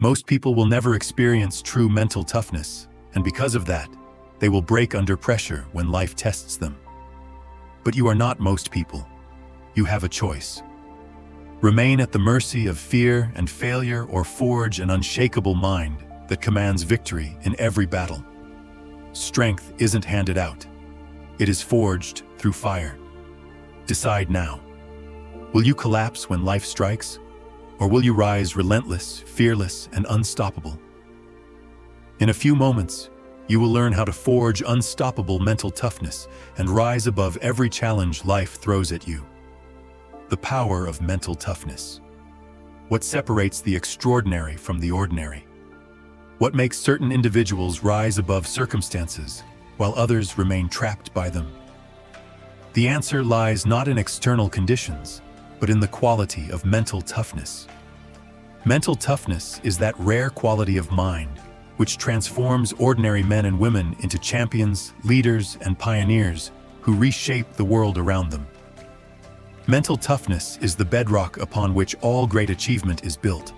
Most people will never experience true mental toughness, and because of that, they will break under pressure when life tests them. But you are not most people. You have a choice. Remain at the mercy of fear and failure, or forge an unshakable mind that commands victory in every battle. Strength isn't handed out. It is forged through fire. Decide now. Will you collapse when life strikes? Or will you rise relentless, fearless, and unstoppable? In a few moments, you will learn how to forge unstoppable mental toughness and rise above every challenge life throws at you. The power of mental toughness. What separates the extraordinary from the ordinary? What makes certain individuals rise above circumstances while others remain trapped by them? The answer lies not in external conditions, but in the quality of mental toughness. Mental toughness is that rare quality of mind which transforms ordinary men and women into champions, leaders, and pioneers who reshape the world around them. Mental toughness is the bedrock upon which all great achievement is built.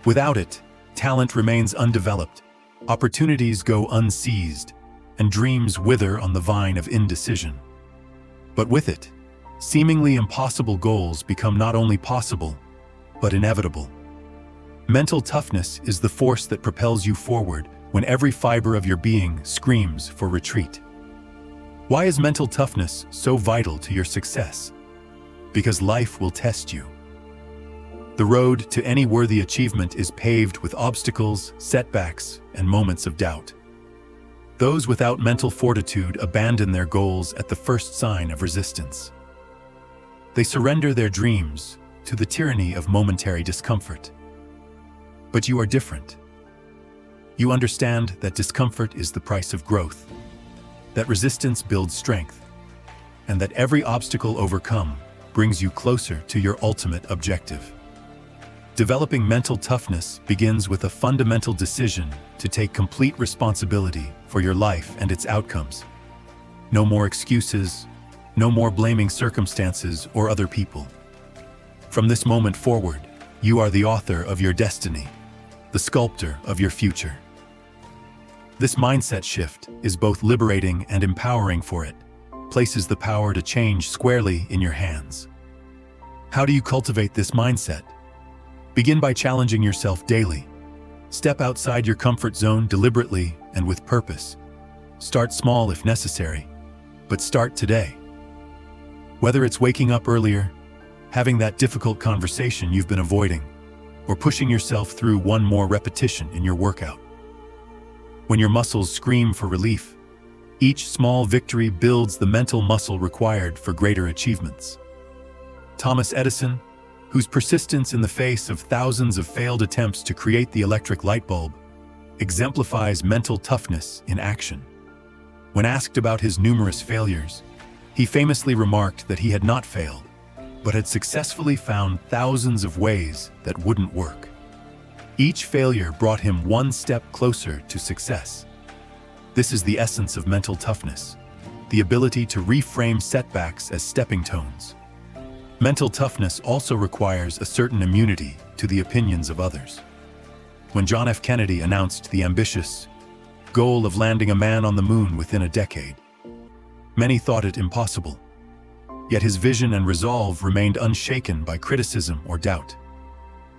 Without it, talent remains undeveloped, opportunities go unseized, and dreams wither on the vine of indecision. But with it, seemingly impossible goals become not only possible, but inevitable. Mental toughness is the force that propels you forward when every fiber of your being screams for retreat. Why is mental toughness so vital to your success? Because life will test you. The road to any worthy achievement is paved with obstacles, setbacks, and moments of doubt. Those without mental fortitude abandon their goals at the first sign of resistance. They surrender their dreams to the tyranny of momentary discomfort. But you are different. You understand that discomfort is the price of growth, that resistance builds strength, and that every obstacle overcome brings you closer to your ultimate objective. Developing mental toughness begins with a fundamental decision to take complete responsibility for your life and its outcomes. No more excuses, no more blaming circumstances or other people. From this moment forward, you are the author of your destiny, the sculptor of your future. This mindset shift is both liberating and empowering, for it places the power to change squarely in your hands. How do you cultivate this mindset? Begin by challenging yourself daily. Step outside your comfort zone deliberately and with purpose. Start small if necessary, but start today. Whether it's waking up earlier, having that difficult conversation you've been avoiding, or pushing yourself through one more repetition in your workout. When your muscles scream for relief, each small victory builds the mental muscle required for greater achievements. Thomas Edison, whose persistence in the face of thousands of failed attempts to create the electric light bulb, exemplifies mental toughness in action. When asked about his numerous failures, he famously remarked that he had not failed, but had successfully found thousands of ways that wouldn't work. Each failure brought him one step closer to success. This is the essence of mental toughness, the ability to reframe setbacks as stepping stones. Mental toughness also requires a certain immunity to the opinions of others. When John F. Kennedy announced the ambitious goal of landing a man on the moon within a decade, many thought it impossible. Yet his vision and resolve remained unshaken by criticism or doubt.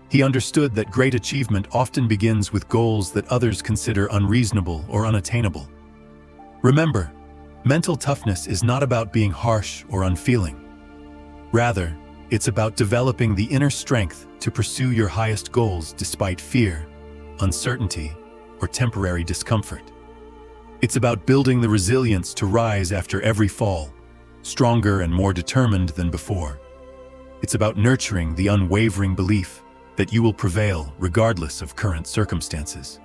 He understood that great achievement often begins with goals that others consider unreasonable or unattainable. Remember, mental toughness is not about being harsh or unfeeling. Rather, it's about developing the inner strength to pursue your highest goals despite fear, uncertainty, or temporary discomfort. It's about building the resilience to rise after every fall, stronger and more determined than before. It's about nurturing the unwavering belief that you will prevail regardless of current circumstances.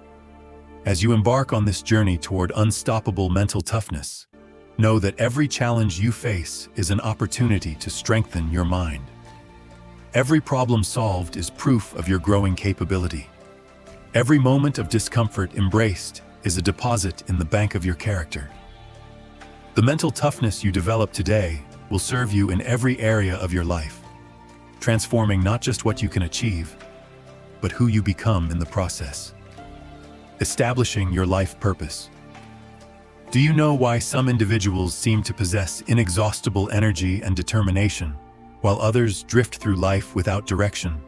As you embark on this journey toward unstoppable mental toughness, know that every challenge you face is an opportunity to strengthen your mind. Every problem solved is proof of your growing capability. Every moment of discomfort embraced is a deposit in the bank of your character. The mental toughness you develop today will serve you in every area of your life, transforming not just what you can achieve, but who you become in the process. Establishing your life purpose. Do you know why some individuals seem to possess inexhaustible energy and determination, while others drift through life without direction?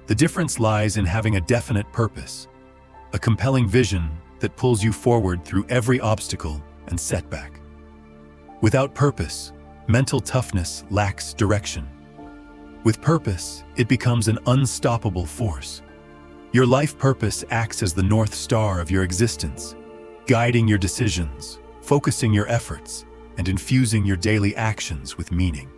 The difference lies in having a definite purpose, a compelling vision that pulls you forward through every obstacle and setback. Without purpose, mental toughness lacks direction. With purpose, it becomes an unstoppable force. Your life purpose acts as the North Star of your existence, guiding your decisions, focusing your efforts, and infusing your daily actions with meaning.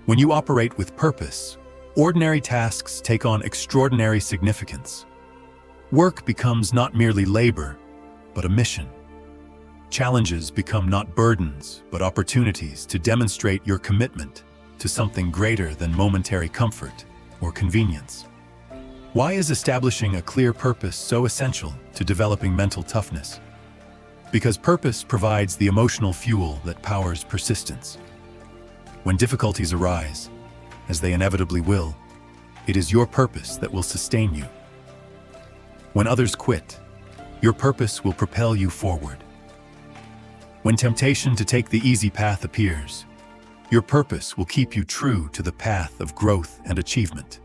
When you operate with purpose, ordinary tasks take on extraordinary significance. Work becomes not merely labor, but a mission. Challenges become not burdens, but opportunities to demonstrate your commitment to something greater than momentary comfort or convenience. Why is establishing a clear purpose so essential to developing mental toughness? Because purpose provides the emotional fuel that powers persistence. When difficulties arise, as they inevitably will, it is your purpose that will sustain you. When others quit, your purpose will propel you forward. When temptation to take the easy path appears, your purpose will keep you true to the path of growth and achievement.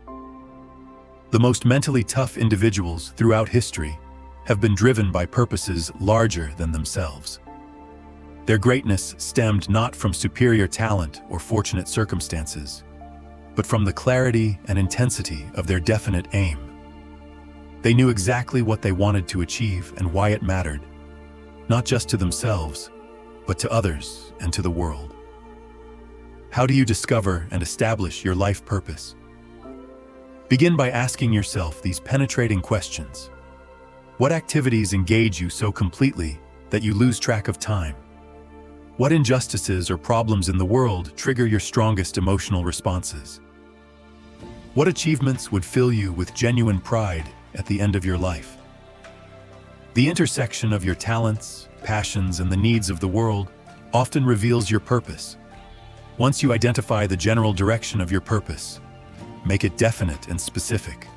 The most mentally tough individuals throughout history have been driven by purposes larger than themselves. Their greatness stemmed not from superior talent or fortunate circumstances, but from the clarity and intensity of their definite aim. They knew exactly what they wanted to achieve and why it mattered, not just to themselves, but to others and to the world. How do you discover and establish your life purpose? Begin by asking yourself these penetrating questions. What activities engage you so completely that you lose track of time? What injustices or problems in the world trigger your strongest emotional responses? What achievements would fill you with genuine pride at the end of your life? The intersection of your talents, passions, and the needs of the world often reveals your purpose. Once you identify the general direction of your purpose, make it definite and specific.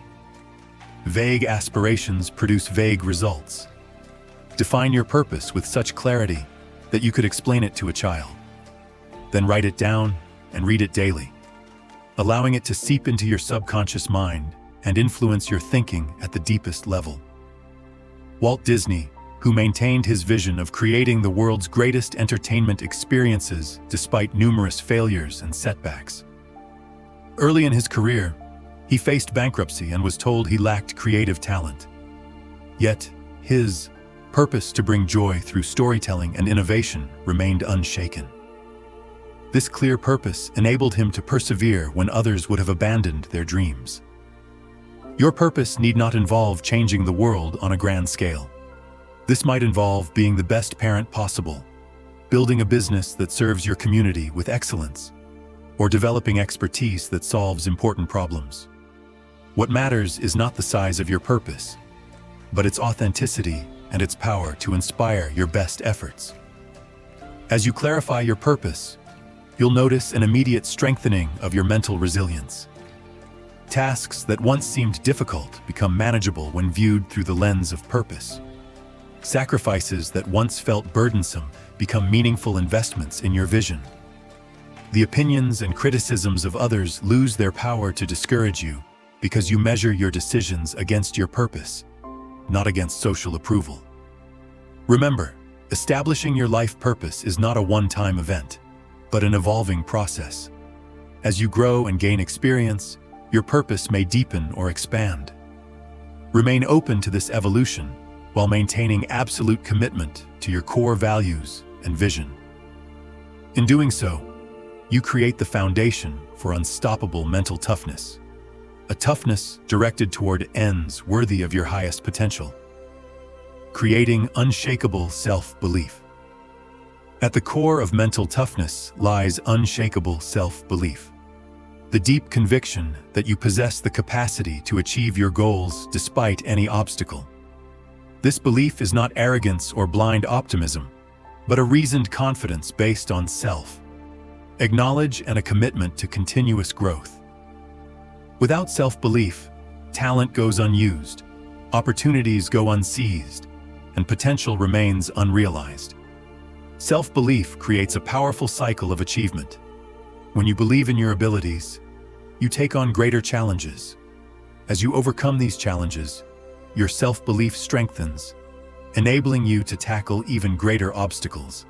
Vague aspirations produce vague results. Define your purpose with such clarity that you could explain it to a child. Then write it down and read it daily, allowing it to seep into your subconscious mind and influence your thinking at the deepest level. Walt Disney, who maintained his vision of creating the world's greatest entertainment experiences despite numerous failures and setbacks. Early in his career, he faced bankruptcy and was told he lacked creative talent. Yet, his purpose to bring joy through storytelling and innovation remained unshaken. This clear purpose enabled him to persevere when others would have abandoned their dreams. Your purpose need not involve changing the world on a grand scale. This might involve being the best parent possible, building a business that serves your community with excellence, or developing expertise that solves important problems. What matters is not the size of your purpose, but its authenticity and its power to inspire your best efforts. As you clarify your purpose, you'll notice an immediate strengthening of your mental resilience. Tasks that once seemed difficult become manageable when viewed through the lens of purpose. Sacrifices that once felt burdensome become meaningful investments in your vision. The opinions and criticisms of others lose their power to discourage you because you measure your decisions against your purpose, not against social approval. Remember, establishing your life purpose is not a one-time event, but an evolving process. As you grow and gain experience, your purpose may deepen or expand. Remain open to this evolution while maintaining absolute commitment to your core values and vision. In doing so, you create the foundation for unstoppable mental toughness, a toughness directed toward ends worthy of your highest potential, creating unshakable self-belief. At the core of mental toughness lies unshakable self-belief, the deep conviction that you possess the capacity to achieve your goals despite any obstacle. This belief is not arrogance or blind optimism, but a reasoned confidence based on self-knowledge and a commitment to continuous growth. Without self-belief, talent goes unused, opportunities go unseized, and potential remains unrealized. Self-belief creates a powerful cycle of achievement. When you believe in your abilities, you take on greater challenges. As you overcome these challenges, your self-belief strengthens, enabling you to tackle even greater obstacles.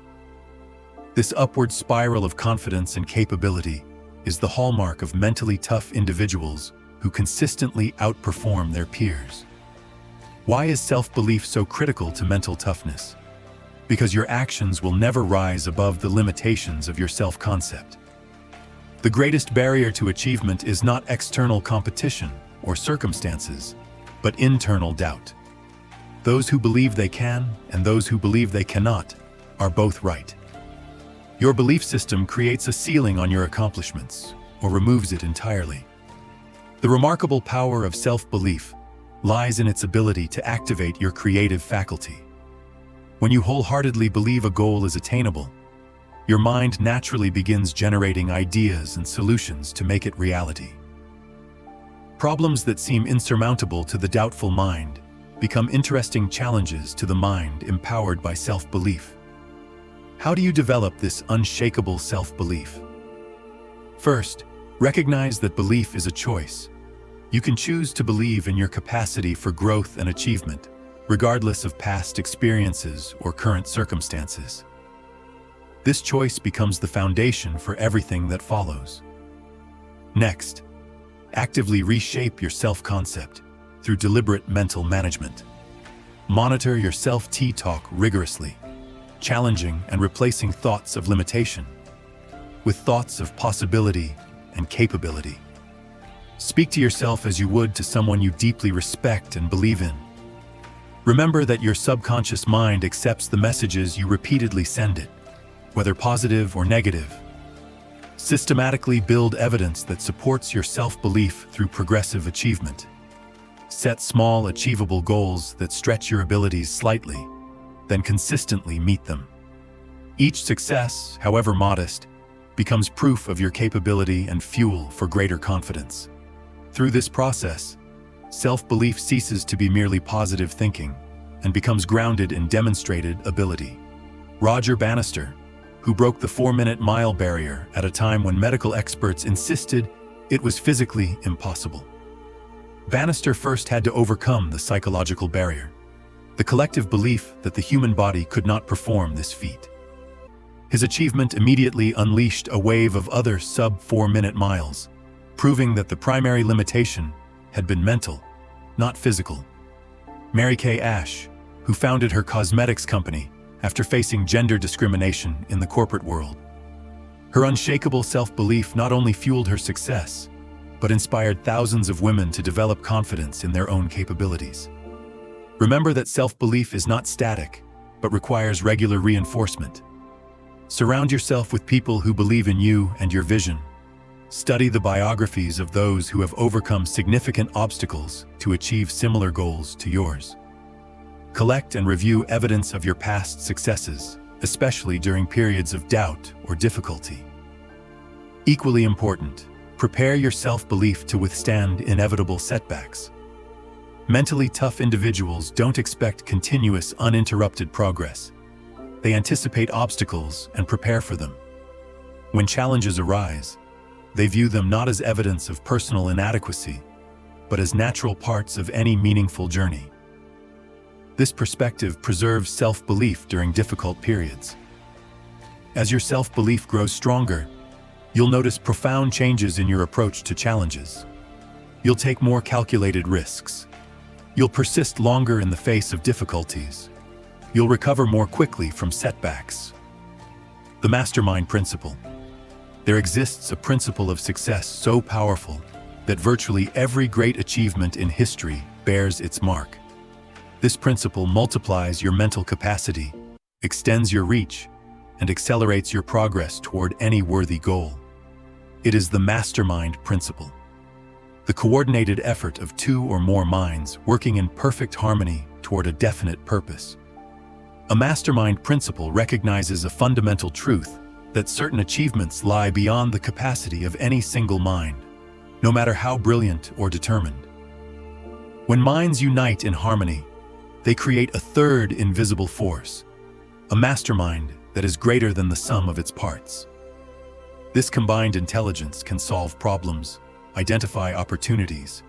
This upward spiral of confidence and capability is the hallmark of mentally tough individuals who consistently outperform their peers. Why is self-belief so critical to mental toughness? Because your actions will never rise above the limitations of your self-concept. The greatest barrier to achievement is not external competition or circumstances, but internal doubt. Those who believe they can and those who believe they cannot are both right. Your belief system creates a ceiling on your accomplishments or removes it entirely. The remarkable power of self-belief lies in its ability to activate your creative faculty. When you wholeheartedly believe a goal is attainable, your mind naturally begins generating ideas and solutions to make it reality. Problems that seem insurmountable to the doubtful mind become interesting challenges to the mind empowered by self-belief. How do you develop this unshakable self-belief? First, recognize that belief is a choice. You can choose to believe in your capacity for growth and achievement, regardless of past experiences or current circumstances. This choice becomes the foundation for everything that follows. Next, actively reshape your self-concept through deliberate mental management. Monitor your self-talk rigorously, challenging and replacing thoughts of limitation with thoughts of possibility and capability. Speak to yourself as you would to someone you deeply respect and believe in. Remember that your subconscious mind accepts the messages you repeatedly send it, whether positive or negative. Systematically build evidence that supports your self-belief through progressive achievement. Set small, achievable goals that stretch your abilities slightly, then consistently meet them. Each success, however modest, becomes proof of your capability and fuel for greater confidence. Through this process, self-belief ceases to be merely positive thinking and becomes grounded in demonstrated ability. Roger Bannister, who broke the 4-minute mile barrier at a time when medical experts insisted it was physically impossible. Bannister first had to overcome the psychological barrier, the collective belief that the human body could not perform this feat. His achievement immediately unleashed a wave of other sub-4-minute miles, proving that the primary limitation had been mental, not physical. Mary Kay Ash, who founded her cosmetics company after facing gender discrimination in the corporate world. Her unshakable self-belief not only fueled her success, but inspired thousands of women to develop confidence in their own capabilities. Remember that self-belief is not static, but requires regular reinforcement. Surround yourself with people who believe in you and your vision. Study the biographies of those who have overcome significant obstacles to achieve similar goals to yours. Collect and review evidence of your past successes, especially during periods of doubt or difficulty. Equally important, prepare your self-belief to withstand inevitable setbacks. Mentally tough individuals don't expect continuous, uninterrupted progress. They anticipate obstacles and prepare for them. When challenges arise, they view them not as evidence of personal inadequacy, but as natural parts of any meaningful journey. This perspective preserves self-belief during difficult periods. As your self-belief grows stronger, you'll notice profound changes in your approach to challenges. You'll take more calculated risks. You'll persist longer in the face of difficulties. You'll recover more quickly from setbacks. The mastermind principle. There exists a principle of success so powerful that virtually every great achievement in history bears its mark. This principle multiplies your mental capacity, extends your reach, and accelerates your progress toward any worthy goal. It is the mastermind principle. The coordinated effort of 2 or more minds working in perfect harmony toward a definite purpose. A mastermind principle recognizes a fundamental truth that certain achievements lie beyond the capacity of any single mind, no matter how brilliant or determined. When minds unite in harmony, they create a third invisible force, a mastermind that is greater than the sum of its parts. This combined intelligence can solve problems, identify opportunities,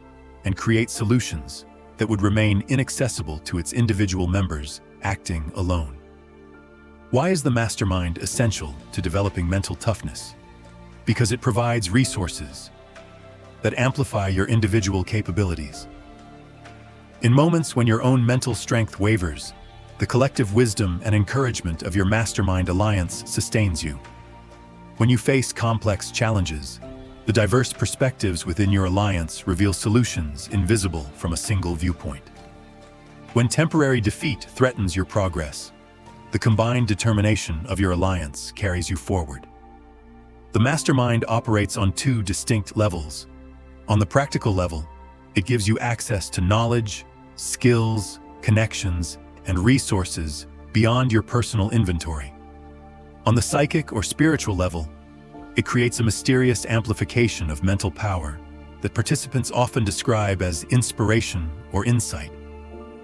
and create solutions that would remain inaccessible to its individual members acting alone. Why is the mastermind essential to developing mental toughness? Because it provides resources that amplify your individual capabilities. In moments when your own mental strength wavers, the collective wisdom and encouragement of your mastermind alliance sustains you. When you face complex challenges, the diverse perspectives within your alliance reveal solutions invisible from a single viewpoint. When temporary defeat threatens your progress, the combined determination of your alliance carries you forward. The mastermind operates on two distinct levels. On the practical level, it gives you access to knowledge, skills, connections, and resources beyond your personal inventory. On the psychic or spiritual level, it creates a mysterious amplification of mental power that participants often describe as inspiration or insight.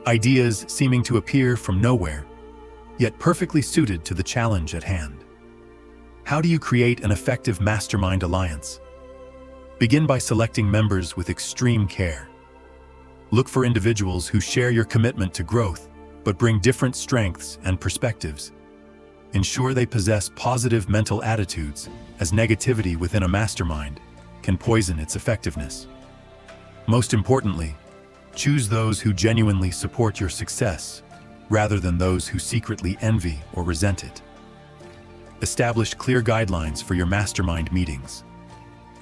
Ideas seeming to appear from nowhere, yet perfectly suited to the challenge at hand. How do you create an effective mastermind alliance? Begin by selecting members with extreme care. Look for individuals who share your commitment to growth, but bring different strengths and perspectives. Ensure they possess positive mental attitudes, as negativity within a mastermind can poison its effectiveness. Most importantly, choose those who genuinely support your success, rather than those who secretly envy or resent it. Establish clear guidelines for your mastermind meetings.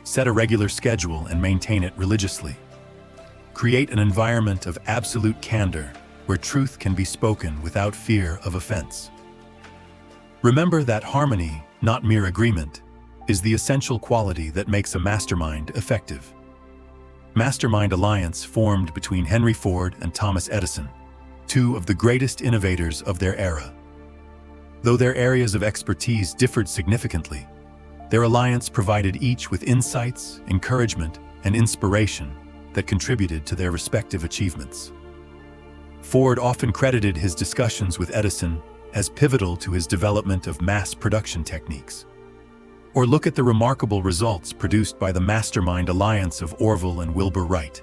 Set a regular schedule and maintain it religiously. Create an environment of absolute candor where truth can be spoken without fear of offense. Remember that harmony, not mere agreement, is the essential quality that makes a mastermind effective. Mastermind alliance formed between Henry Ford and Thomas Edison, two of the greatest innovators of their era. Though their areas of expertise differed significantly, their alliance provided each with insights, encouragement, and inspiration that contributed to their respective achievements. Ford often credited his discussions with Edison as pivotal to his development of mass production techniques. Or look at the remarkable results produced by the mastermind alliance of Orville and Wilbur Wright.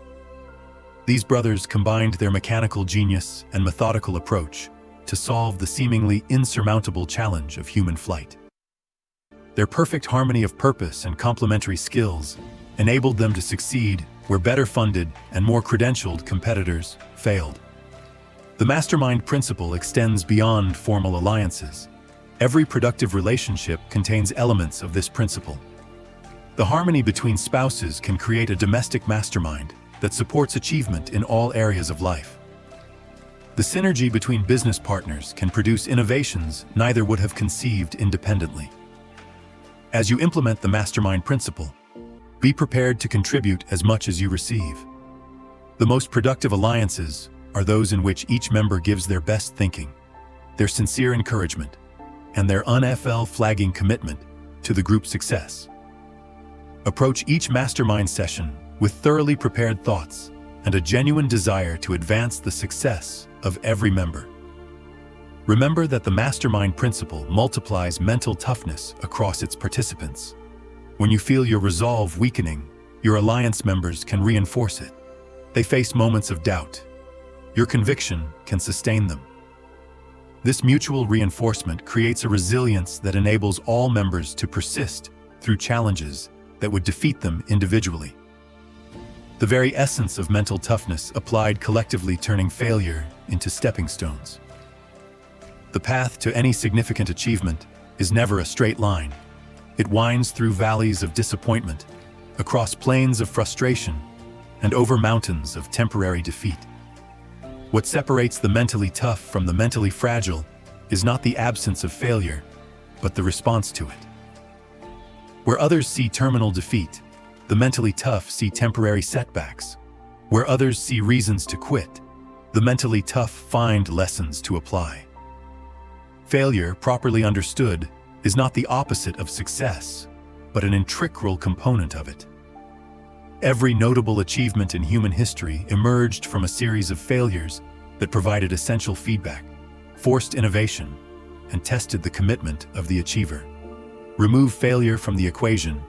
These brothers combined their mechanical genius and methodical approach to solve the seemingly insurmountable challenge of human flight. Their perfect harmony of purpose and complementary skills enabled them to succeed where better-funded and more credentialed competitors failed. The mastermind principle extends beyond formal alliances. Every productive relationship contains elements of this principle. The harmony between spouses can create a domestic mastermind that supports achievement in all areas of life. The synergy between business partners can produce innovations neither would have conceived independently. As you implement the mastermind principle, be prepared to contribute as much as you receive. The most productive alliances are those in which each member gives their best thinking, their sincere encouragement, and their unflagging commitment to the group's success. Approach each mastermind session with thoroughly prepared thoughts and a genuine desire to advance the success of every member. Remember that the mastermind principle multiplies mental toughness across its participants. When you feel your resolve weakening, your alliance members can reinforce it. They face moments of doubt. Your conviction can sustain them. This mutual reinforcement creates a resilience that enables all members to persist through challenges that would defeat them individually. The very essence of mental toughness applied collectively, turning failure into stepping stones. The path to any significant achievement is never a straight line. It winds through valleys of disappointment, across plains of frustration, and over mountains of temporary defeat. What separates the mentally tough from the mentally fragile is not the absence of failure, but the response to it. Where others see terminal defeat, the mentally tough see temporary setbacks. Where others see reasons to quit, the mentally tough find lessons to apply. Failure, properly understood, is not the opposite of success, but an integral component of it. Every notable achievement in human history emerged from a series of failures that provided essential feedback, forced innovation, and tested the commitment of the achiever. Remove failure from the equation,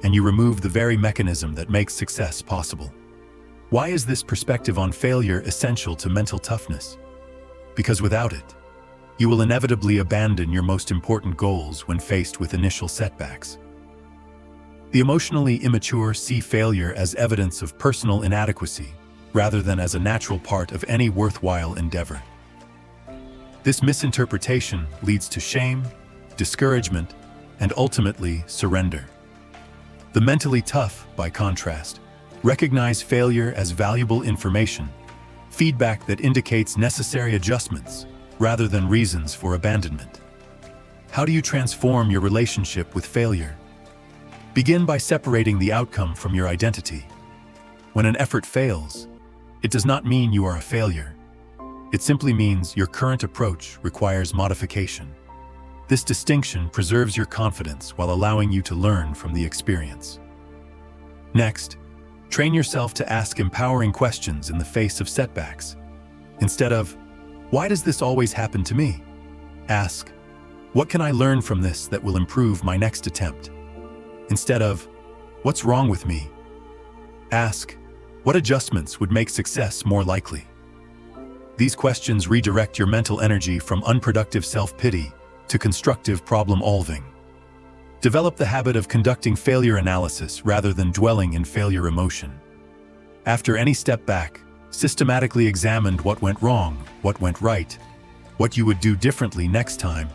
and you remove the very mechanism that makes success possible. Why is this perspective on failure essential to mental toughness? Because without it, you will inevitably abandon your most important goals when faced with initial setbacks. The emotionally immature see failure as evidence of personal inadequacy, rather than as a natural part of any worthwhile endeavor. This misinterpretation leads to shame, discouragement, and ultimately surrender. The mentally tough, by contrast, recognize failure as valuable information, feedback that indicates necessary adjustments, rather than reasons for abandonment. How do you transform your relationship with failure? Begin by separating the outcome from your identity. When an effort fails, it does not mean you are a failure. It simply means your current approach requires modification. This distinction preserves your confidence while allowing you to learn from the experience. Next, train yourself to ask empowering questions in the face of setbacks. Instead of, "Why does this always happen to me?" ask, "What can I learn from this that will improve my next attempt?" Instead of, "What's wrong with me?" ask, "What adjustments would make success more likely?" These questions redirect your mental energy from unproductive self-pity to constructive problem-solving. Develop the habit of conducting failure analysis rather than dwelling in failure emotion. After any step back, systematically examine what went wrong, what went right, what you would do differently next time,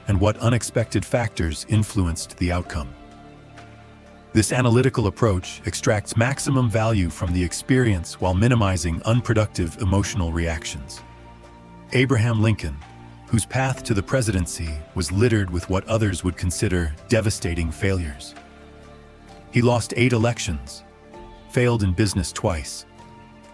and what unexpected factors influenced the outcome. This analytical approach extracts maximum value from the experience while minimizing unproductive emotional reactions. Abraham Lincoln, whose path to the presidency was littered with what others would consider devastating failures. He lost 8 elections, failed in business twice,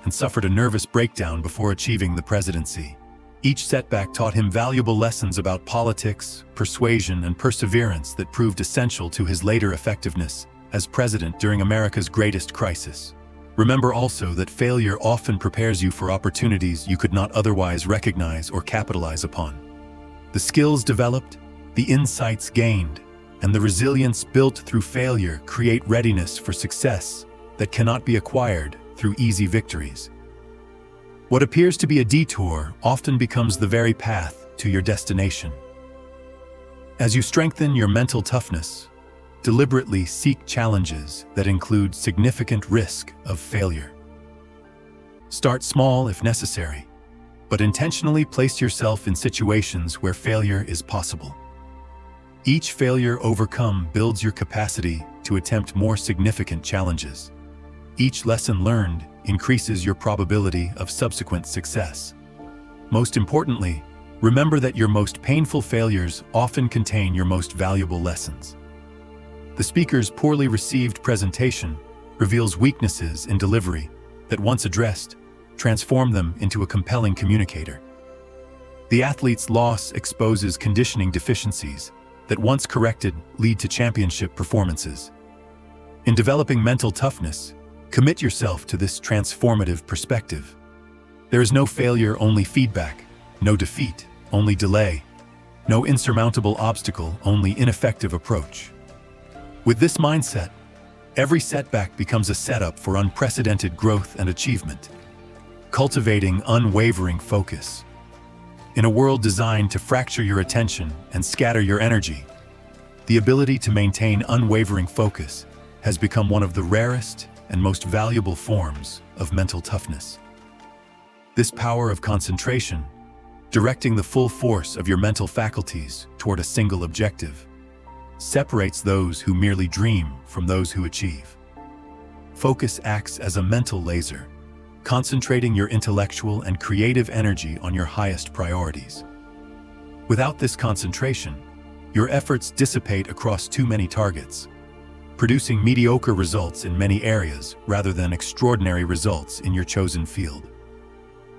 and suffered a nervous breakdown before achieving the presidency. Each setback taught him valuable lessons about politics, persuasion, and perseverance that proved essential to his later effectiveness as president during America's greatest crisis. Remember also that failure often prepares you for opportunities you could not otherwise recognize or capitalize upon. The skills developed, the insights gained, and the resilience built through failure create readiness for success that cannot be acquired through easy victories. What appears to be a detour often becomes the very path to your destination. As you strengthen your mental toughness, deliberately seek challenges that include significant risk of failure. Start small if necessary, but intentionally place yourself in situations where failure is possible. Each failure overcome builds your capacity to attempt more significant challenges. Each lesson learned increases your probability of subsequent success. Most importantly, remember that your most painful failures often contain your most valuable lessons. The speaker's poorly received presentation reveals weaknesses in delivery that, once addressed, transform them into a compelling communicator. The athlete's loss exposes conditioning deficiencies that, once corrected, lead to championship performances. In developing mental toughness, commit yourself to this transformative perspective. There is no failure, only feedback; no defeat, only delay; no insurmountable obstacle, only ineffective approach. With this mindset, every setback becomes a setup for unprecedented growth and achievement. Cultivating unwavering focus. In a world designed to fracture your attention and scatter your energy, the ability to maintain unwavering focus has become one of the rarest and most valuable forms of mental toughness. This power of concentration, directing the full force of your mental faculties toward a single objective, separates those who merely dream from those who achieve. Focus acts as a mental laser, concentrating your intellectual and creative energy on your highest priorities. Without this concentration, your efforts dissipate across too many targets, producing mediocre results in many areas rather than extraordinary results in your chosen field.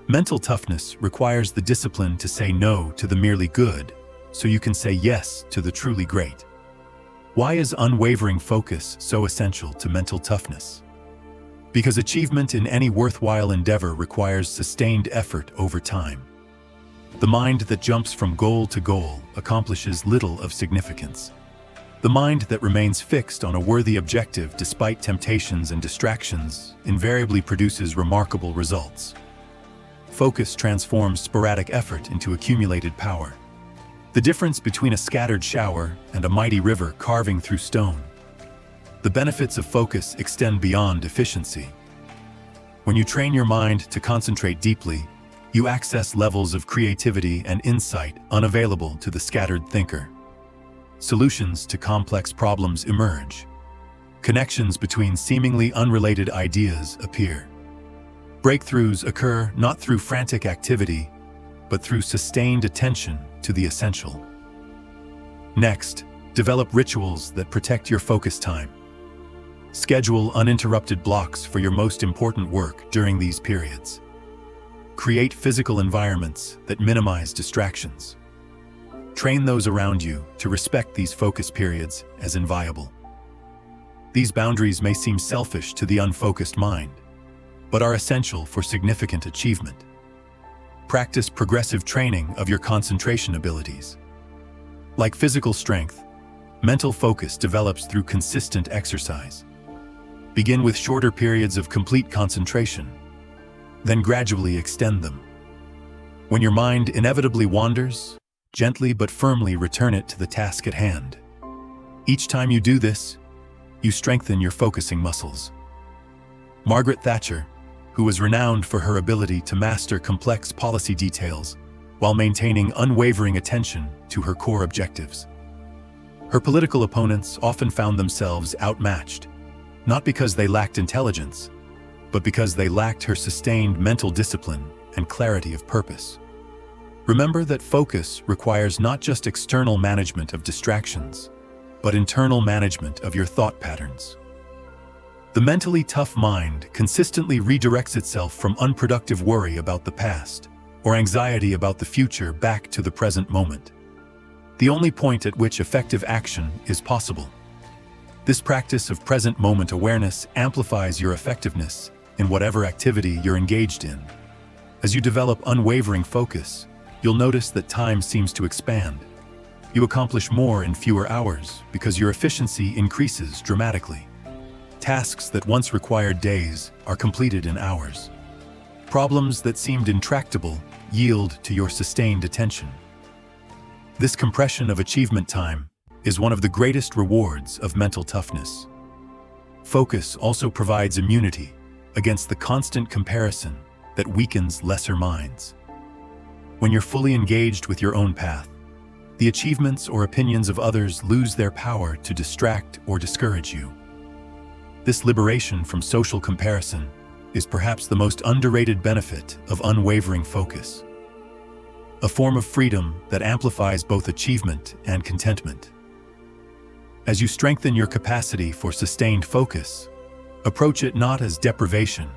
Mental toughness requires the discipline to say no to the merely good, so you can say yes to the truly great. Why is unwavering focus so essential to mental toughness? Because achievement in any worthwhile endeavor requires sustained effort over time. The mind that jumps from goal to goal accomplishes little of significance. The mind that remains fixed on a worthy objective despite temptations and distractions invariably produces remarkable results. Focus transforms sporadic effort into accumulated power. The difference between a scattered shower and a mighty river carving through stone. The benefits of focus extend beyond efficiency. When you train your mind to concentrate deeply, you access levels of creativity and insight unavailable to the scattered thinker. Solutions to complex problems emerge. Connections between seemingly unrelated ideas appear. Breakthroughs occur not through frantic activity, but through sustained attention to the essential. Next, develop rituals that protect your focus time. Schedule uninterrupted blocks for your most important work during these periods. Create physical environments that minimize distractions. Train those around you to respect these focus periods as inviolable. These boundaries may seem selfish to the unfocused mind, but are essential for significant achievement. Practice progressive training of your concentration abilities. Like physical strength, mental focus develops through consistent exercise. Begin with shorter periods of complete concentration, then gradually extend them. When your mind inevitably wanders, gently but firmly return it to the task at hand. Each time you do this, you strengthen your focusing muscles. Margaret Thatcher, who was renowned for her ability to master complex policy details while maintaining unwavering attention to her core objectives. Her political opponents often found themselves outmatched, not because they lacked intelligence, but because they lacked her sustained mental discipline and clarity of purpose. Remember that focus requires not just external management of distractions, but internal management of your thought patterns. The mentally tough mind consistently redirects itself from unproductive worry about the past or anxiety about the future back to the present moment, the only point at which effective action is possible. This practice of present moment awareness amplifies your effectiveness in whatever activity you're engaged in. As you develop unwavering focus, you'll notice that time seems to expand. You accomplish more in fewer hours because your efficiency increases dramatically. Tasks that once required days are completed in hours. Problems that seemed intractable yield to your sustained attention. This compression of achievement time is one of the greatest rewards of mental toughness. Focus also provides immunity against the constant comparison that weakens lesser minds. When you're fully engaged with your own path, the achievements or opinions of others lose their power to distract or discourage you. This liberation from social comparison is perhaps the most underrated benefit of unwavering focus. A form of freedom that amplifies both achievement and contentment. As you strengthen your capacity for sustained focus, approach it not as deprivation,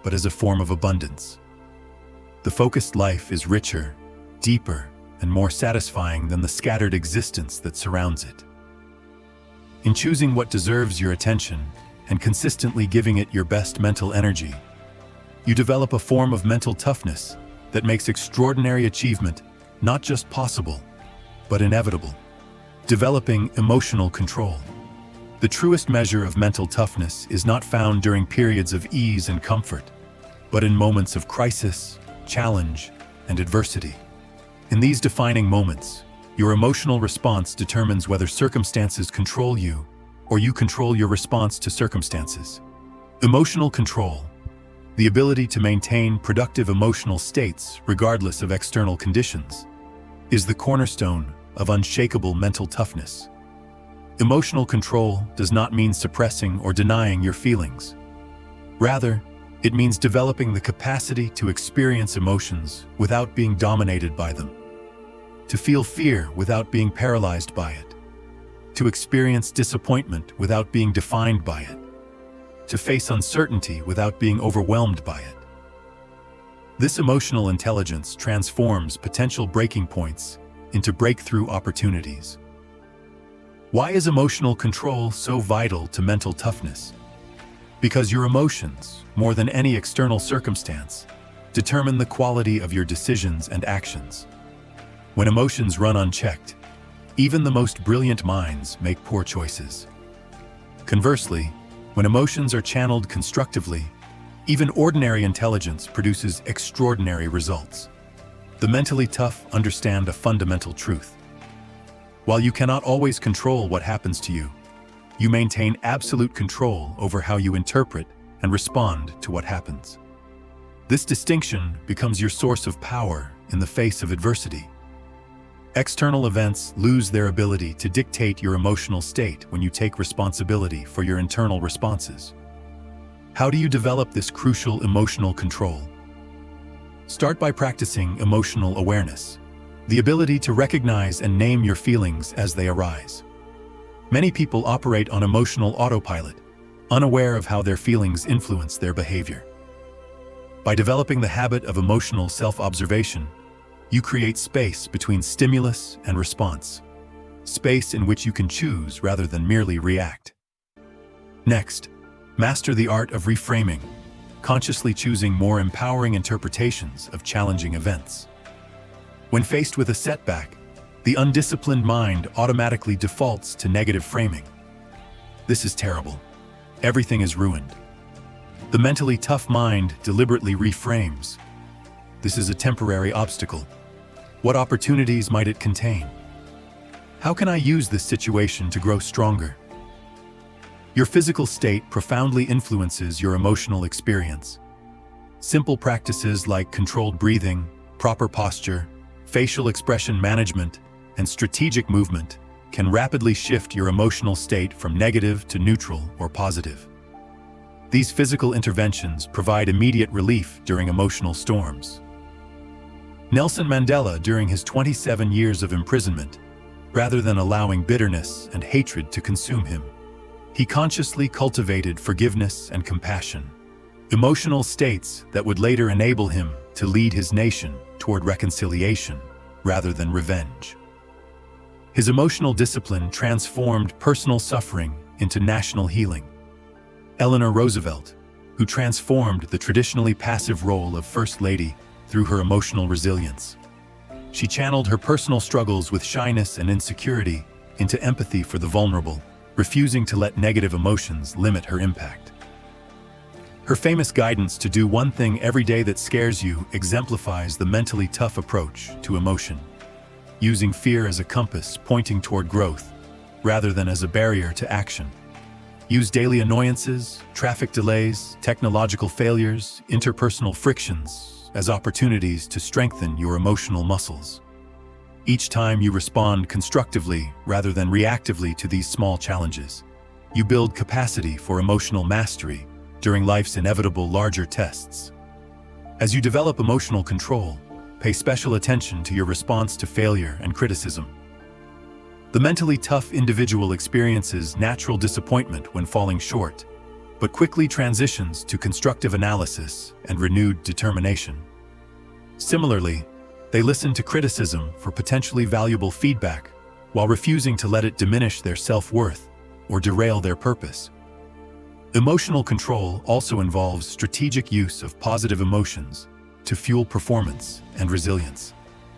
but as a form of abundance. The focused life is richer, deeper, and more satisfying than the scattered existence that surrounds it. In choosing what deserves your attention and consistently giving it your best mental energy, you develop a form of mental toughness that makes extraordinary achievement not just possible, but inevitable. Developing emotional control. The truest measure of mental toughness is not found during periods of ease and comfort, but in moments of crisis, challenge, and adversity. In these defining moments, your emotional response determines whether circumstances control you or you control your response to circumstances. Emotional control, the ability to maintain productive emotional states regardless of external conditions, is the cornerstone of unshakable mental toughness. Emotional control does not mean suppressing or denying your feelings. Rather, it means developing the capacity to experience emotions without being dominated by them, to feel fear without being paralyzed by it, to experience disappointment without being defined by it, to face uncertainty without being overwhelmed by it. This emotional intelligence transforms potential breaking points into breakthrough opportunities. Why is emotional control so vital to mental toughness? Because your emotions, more than any external circumstance, determine the quality of your decisions and actions. When emotions run unchecked, even the most brilliant minds make poor choices. Conversely, when emotions are channeled constructively, even ordinary intelligence produces extraordinary results. The mentally tough understand a fundamental truth. While you cannot always control what happens to you, you maintain absolute control over how you interpret and respond to what happens. This distinction becomes your source of power in the face of adversity. External events lose their ability to dictate your emotional state when you take responsibility for your internal responses. How do you develop this crucial emotional control? Start by practicing emotional awareness, the ability to recognize and name your feelings as they arise. Many people operate on emotional autopilot, unaware of how their feelings influence their behavior. By developing the habit of emotional self-observation, you create space between stimulus and response, space in which you can choose rather than merely react. Next, master the art of reframing, consciously choosing more empowering interpretations of challenging events. When faced with a setback, the undisciplined mind automatically defaults to negative framing. This is terrible. Everything is ruined. The mentally tough mind deliberately reframes. This is a temporary obstacle. What opportunities might it contain? How can I use this situation to grow stronger? Your physical state profoundly influences your emotional experience. Simple practices like controlled breathing, proper posture, facial expression management, and strategic movement can rapidly shift your emotional state from negative to neutral or positive. These physical interventions provide immediate relief during emotional storms. Nelson Mandela, during his 27 years of imprisonment, rather than allowing bitterness and hatred to consume him, he consciously cultivated forgiveness and compassion, emotional states that would later enable him to lead his nation toward reconciliation rather than revenge. His emotional discipline transformed personal suffering into national healing. Eleanor Roosevelt, who transformed the traditionally passive role of First Lady through her emotional resilience. She channeled her personal struggles with shyness and insecurity into empathy for the vulnerable, refusing to let negative emotions limit her impact. Her famous guidance to do one thing every day that scares you exemplifies the mentally tough approach to emotion, using fear as a compass pointing toward growth, rather than as a barrier to action. Use daily annoyances, traffic delays, technological failures, interpersonal frictions as opportunities to strengthen your emotional muscles. Each time you respond constructively rather than reactively to these small challenges, you build capacity for emotional mastery during life's inevitable larger tests. As you develop emotional control, pay special attention to your response to failure and criticism. The mentally tough individual experiences natural disappointment when falling short, but quickly transitions to constructive analysis and renewed determination. Similarly, they listen to criticism for potentially valuable feedback while refusing to let it diminish their self-worth or derail their purpose. Emotional control also involves strategic use of positive emotions to fuel performance and resilience.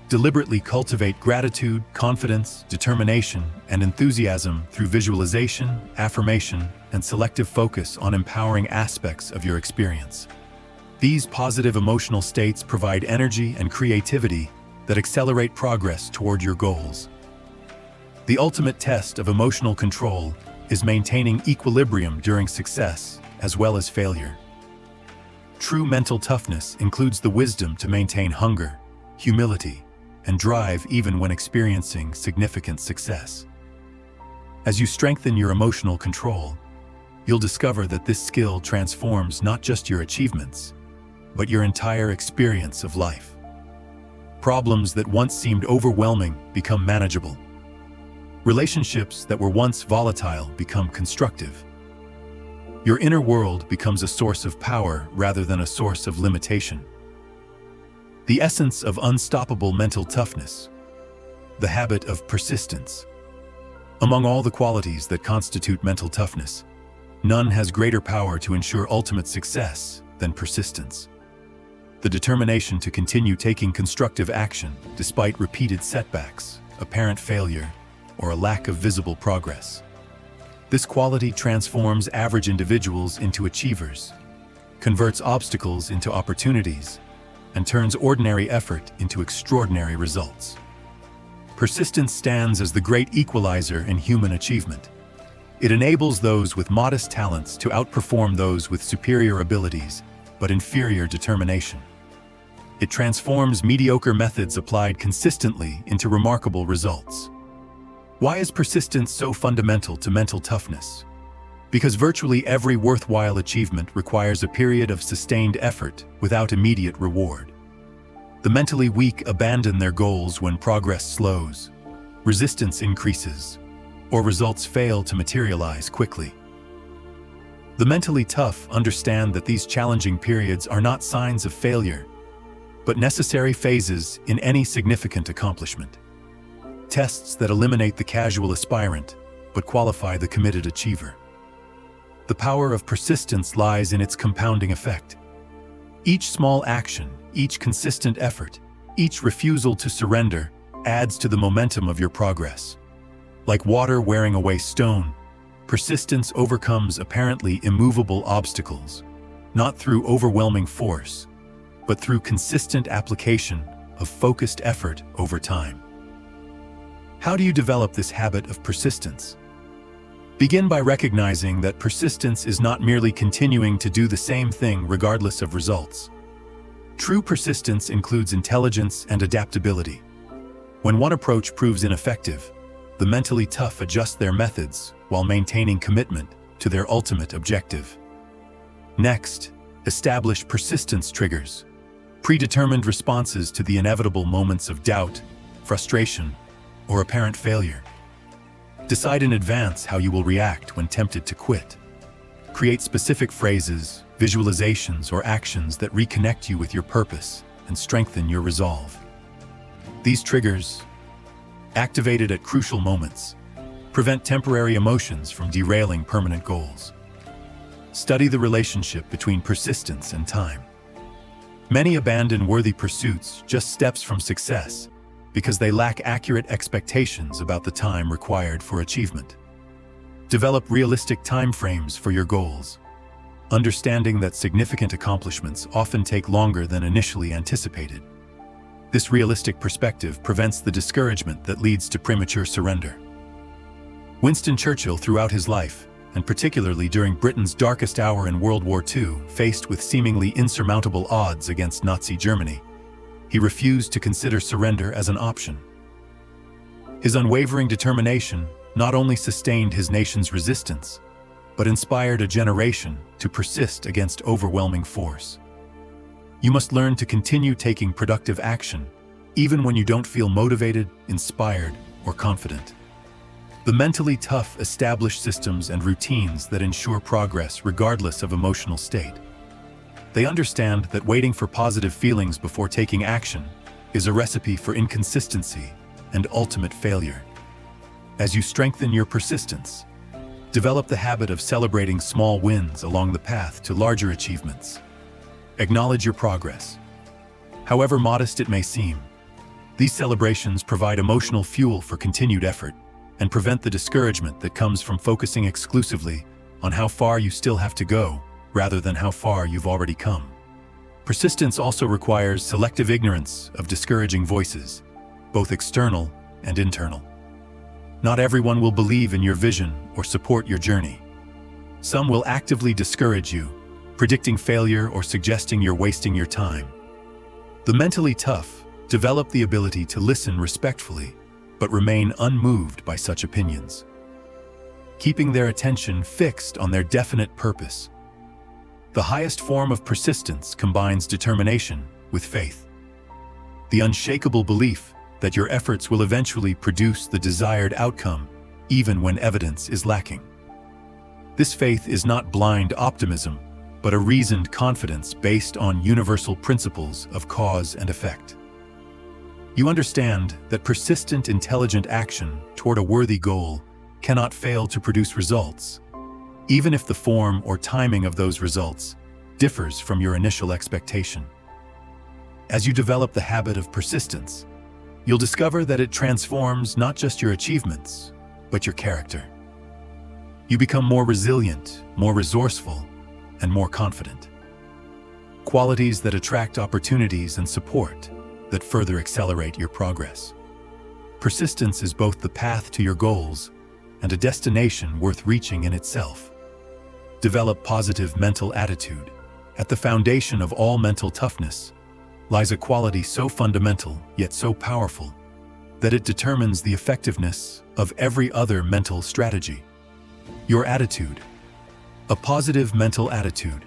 Deliberately cultivate gratitude, confidence, determination, and enthusiasm through visualization, affirmation, and selective focus on empowering aspects of your experience. These positive emotional states provide energy and creativity that accelerate progress toward your goals. The ultimate test of emotional control is maintaining equilibrium during success as well as failure. True mental toughness includes the wisdom to maintain hunger, humility, and drive even when experiencing significant success. As you strengthen your emotional control, you'll discover that this skill transforms not just your achievements, but your entire experience of life. Problems that once seemed overwhelming become manageable. Relationships that were once volatile become constructive. Your inner world becomes a source of power rather than a source of limitation. The essence of unstoppable mental toughness, the habit of persistence. Among all the qualities that constitute mental toughness, None has greater power to ensure ultimate success than persistence. The determination to continue taking constructive action despite repeated setbacks, apparent failure, or a lack of visible progress. This quality transforms average individuals into achievers, converts obstacles into opportunities, and turns ordinary effort into extraordinary results. Persistence stands as the great equalizer in human achievement. It enables those with modest talents to outperform those with superior abilities but inferior determination. It transforms mediocre methods applied consistently into remarkable results. Why is persistence so fundamental to mental toughness? Because virtually every worthwhile achievement requires a period of sustained effort without immediate reward. The mentally weak abandon their goals when progress slows, resistance increases, or results fail to materialize quickly. The mentally tough understand that these challenging periods are not signs of failure, but necessary phases in any significant accomplishment. Tests that eliminate the casual aspirant, but qualify the committed achiever. The power of persistence lies in its compounding effect. Each small action, each consistent effort, each refusal to surrender adds to the momentum of your progress. Like water wearing away stone, persistence overcomes apparently immovable obstacles, not through overwhelming force, but through consistent application of focused effort over time. How do you develop this habit of persistence? Begin by recognizing that persistence is not merely continuing to do the same thing regardless of results. True persistence includes intelligence and adaptability. When one approach proves ineffective, the mentally tough adjust their methods while maintaining commitment to their ultimate objective. Next, establish persistence triggers, predetermined responses to the inevitable moments of doubt, frustration, or apparent failure. Decide in advance how you will react when tempted to quit. Create specific phrases, visualizations, or actions that reconnect you with your purpose and strengthen your resolve. These triggers, activated at crucial moments, prevent temporary emotions from derailing permanent goals. Study the relationship between persistence and time. Many abandon worthy pursuits just steps from success because they lack accurate expectations about the time required for achievement. Develop realistic timeframes for your goals, understanding that significant accomplishments often take longer than initially anticipated. This realistic perspective prevents the discouragement that leads to premature surrender. Winston Churchill, throughout his life, and particularly during Britain's darkest hour in World War II, faced with seemingly insurmountable odds against Nazi Germany, he refused to consider surrender as an option. His unwavering determination not only sustained his nation's resistance, but inspired a generation to persist against overwhelming force. You must learn to continue taking productive action, even when you don't feel motivated, inspired, or confident. The mentally tough establish systems and routines that ensure progress regardless of emotional state. They understand that waiting for positive feelings before taking action is a recipe for inconsistency and ultimate failure. As you strengthen your persistence, develop the habit of celebrating small wins along the path to larger achievements. Acknowledge your progress, however modest it may seem. These celebrations provide emotional fuel for continued effort and prevent the discouragement that comes from focusing exclusively on how far you still have to go rather than how far you've already come. Persistence also requires selective ignorance of discouraging voices, both external and internal. Not everyone will believe in your vision or support your journey. Some will actively discourage you, predicting failure or suggesting you're wasting your time. The mentally tough develop the ability to listen respectfully, but remain unmoved by such opinions, keeping their attention fixed on their definite purpose. The highest form of persistence combines determination with faith. The unshakable belief that your efforts will eventually produce the desired outcome, even when evidence is lacking. This faith is not blind optimism, but a reasoned confidence based on universal principles of cause and effect. You understand that persistent, intelligent action toward a worthy goal cannot fail to produce results, even if the form or timing of those results differs from your initial expectation. As you develop the habit of persistence, you'll discover that it transforms not just your achievements, but your character. You become more resilient, more resourceful, and more confident. Qualities that attract opportunities and support that further accelerate your progress. Persistence is both the path to your goals and a destination worth reaching in itself. Develop positive mental attitude. At the foundation of all mental toughness lies a quality so fundamental yet so powerful that it determines the effectiveness of every other mental strategy. Your attitude. A positive mental attitude.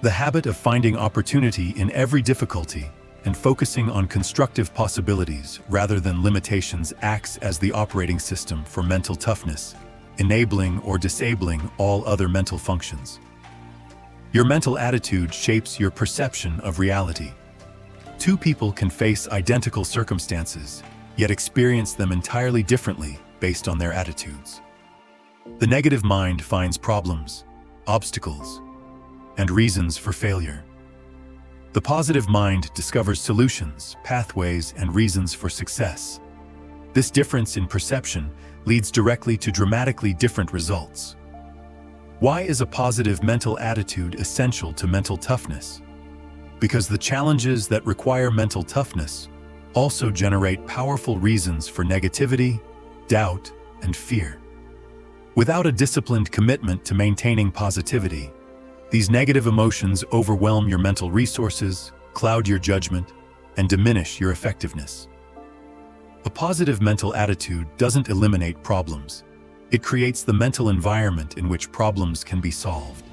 The habit of finding opportunity in every difficulty and focusing on constructive possibilities rather than limitations acts as the operating system for mental toughness, enabling or disabling all other mental functions. Your mental attitude shapes your perception of reality. Two people can face identical circumstances, yet experience them entirely differently based on their attitudes. The negative mind finds problems, obstacles, and reasons for failure. The positive mind discovers solutions, pathways, and reasons for success. This difference in perception leads directly to dramatically different results. Why is a positive mental attitude essential to mental toughness? Because the challenges that require mental toughness also generate powerful reasons for negativity, doubt, and fear. Without a disciplined commitment to maintaining positivity, these negative emotions overwhelm your mental resources, cloud your judgment, and diminish your effectiveness. A positive mental attitude doesn't eliminate problems. It creates the mental environment in which problems can be solved.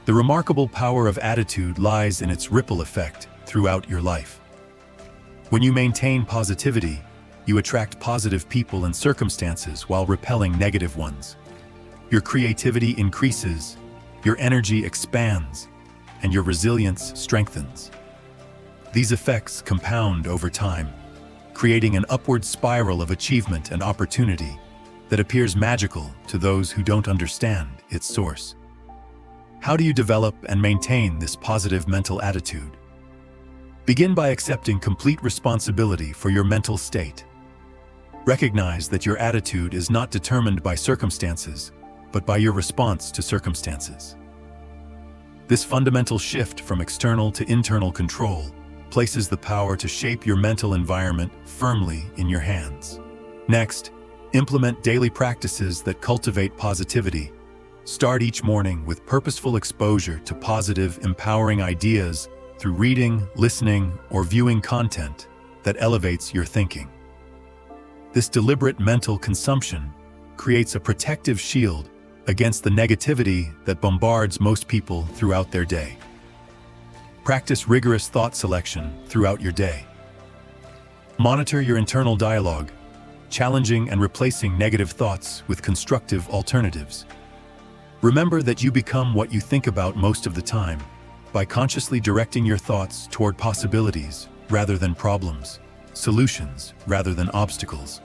The remarkable power of attitude lies in its ripple effect throughout your life. When you maintain positivity, you attract positive people and circumstances while repelling negative ones. Your creativity increases, your energy expands, and your resilience strengthens. These effects compound over time, creating an upward spiral of achievement and opportunity that appears magical to those who don't understand its source. How do you develop and maintain this positive mental attitude? Begin by accepting complete responsibility for your mental state. Recognize that your attitude is not determined by circumstances, but by your response to circumstances. This fundamental shift from external to internal control places the power to shape your mental environment firmly in your hands. Next, implement daily practices that cultivate positivity. Start each morning with purposeful exposure to positive, empowering ideas through reading, listening, or viewing content that elevates your thinking. This deliberate mental consumption creates a protective shield against the negativity that bombards most people throughout their day. Practice rigorous thought selection throughout your day. Monitor your internal dialogue, challenging and replacing negative thoughts with constructive alternatives. Remember that you become what you think about most of the time by consciously directing your thoughts toward possibilities rather than problems, solutions rather than obstacles.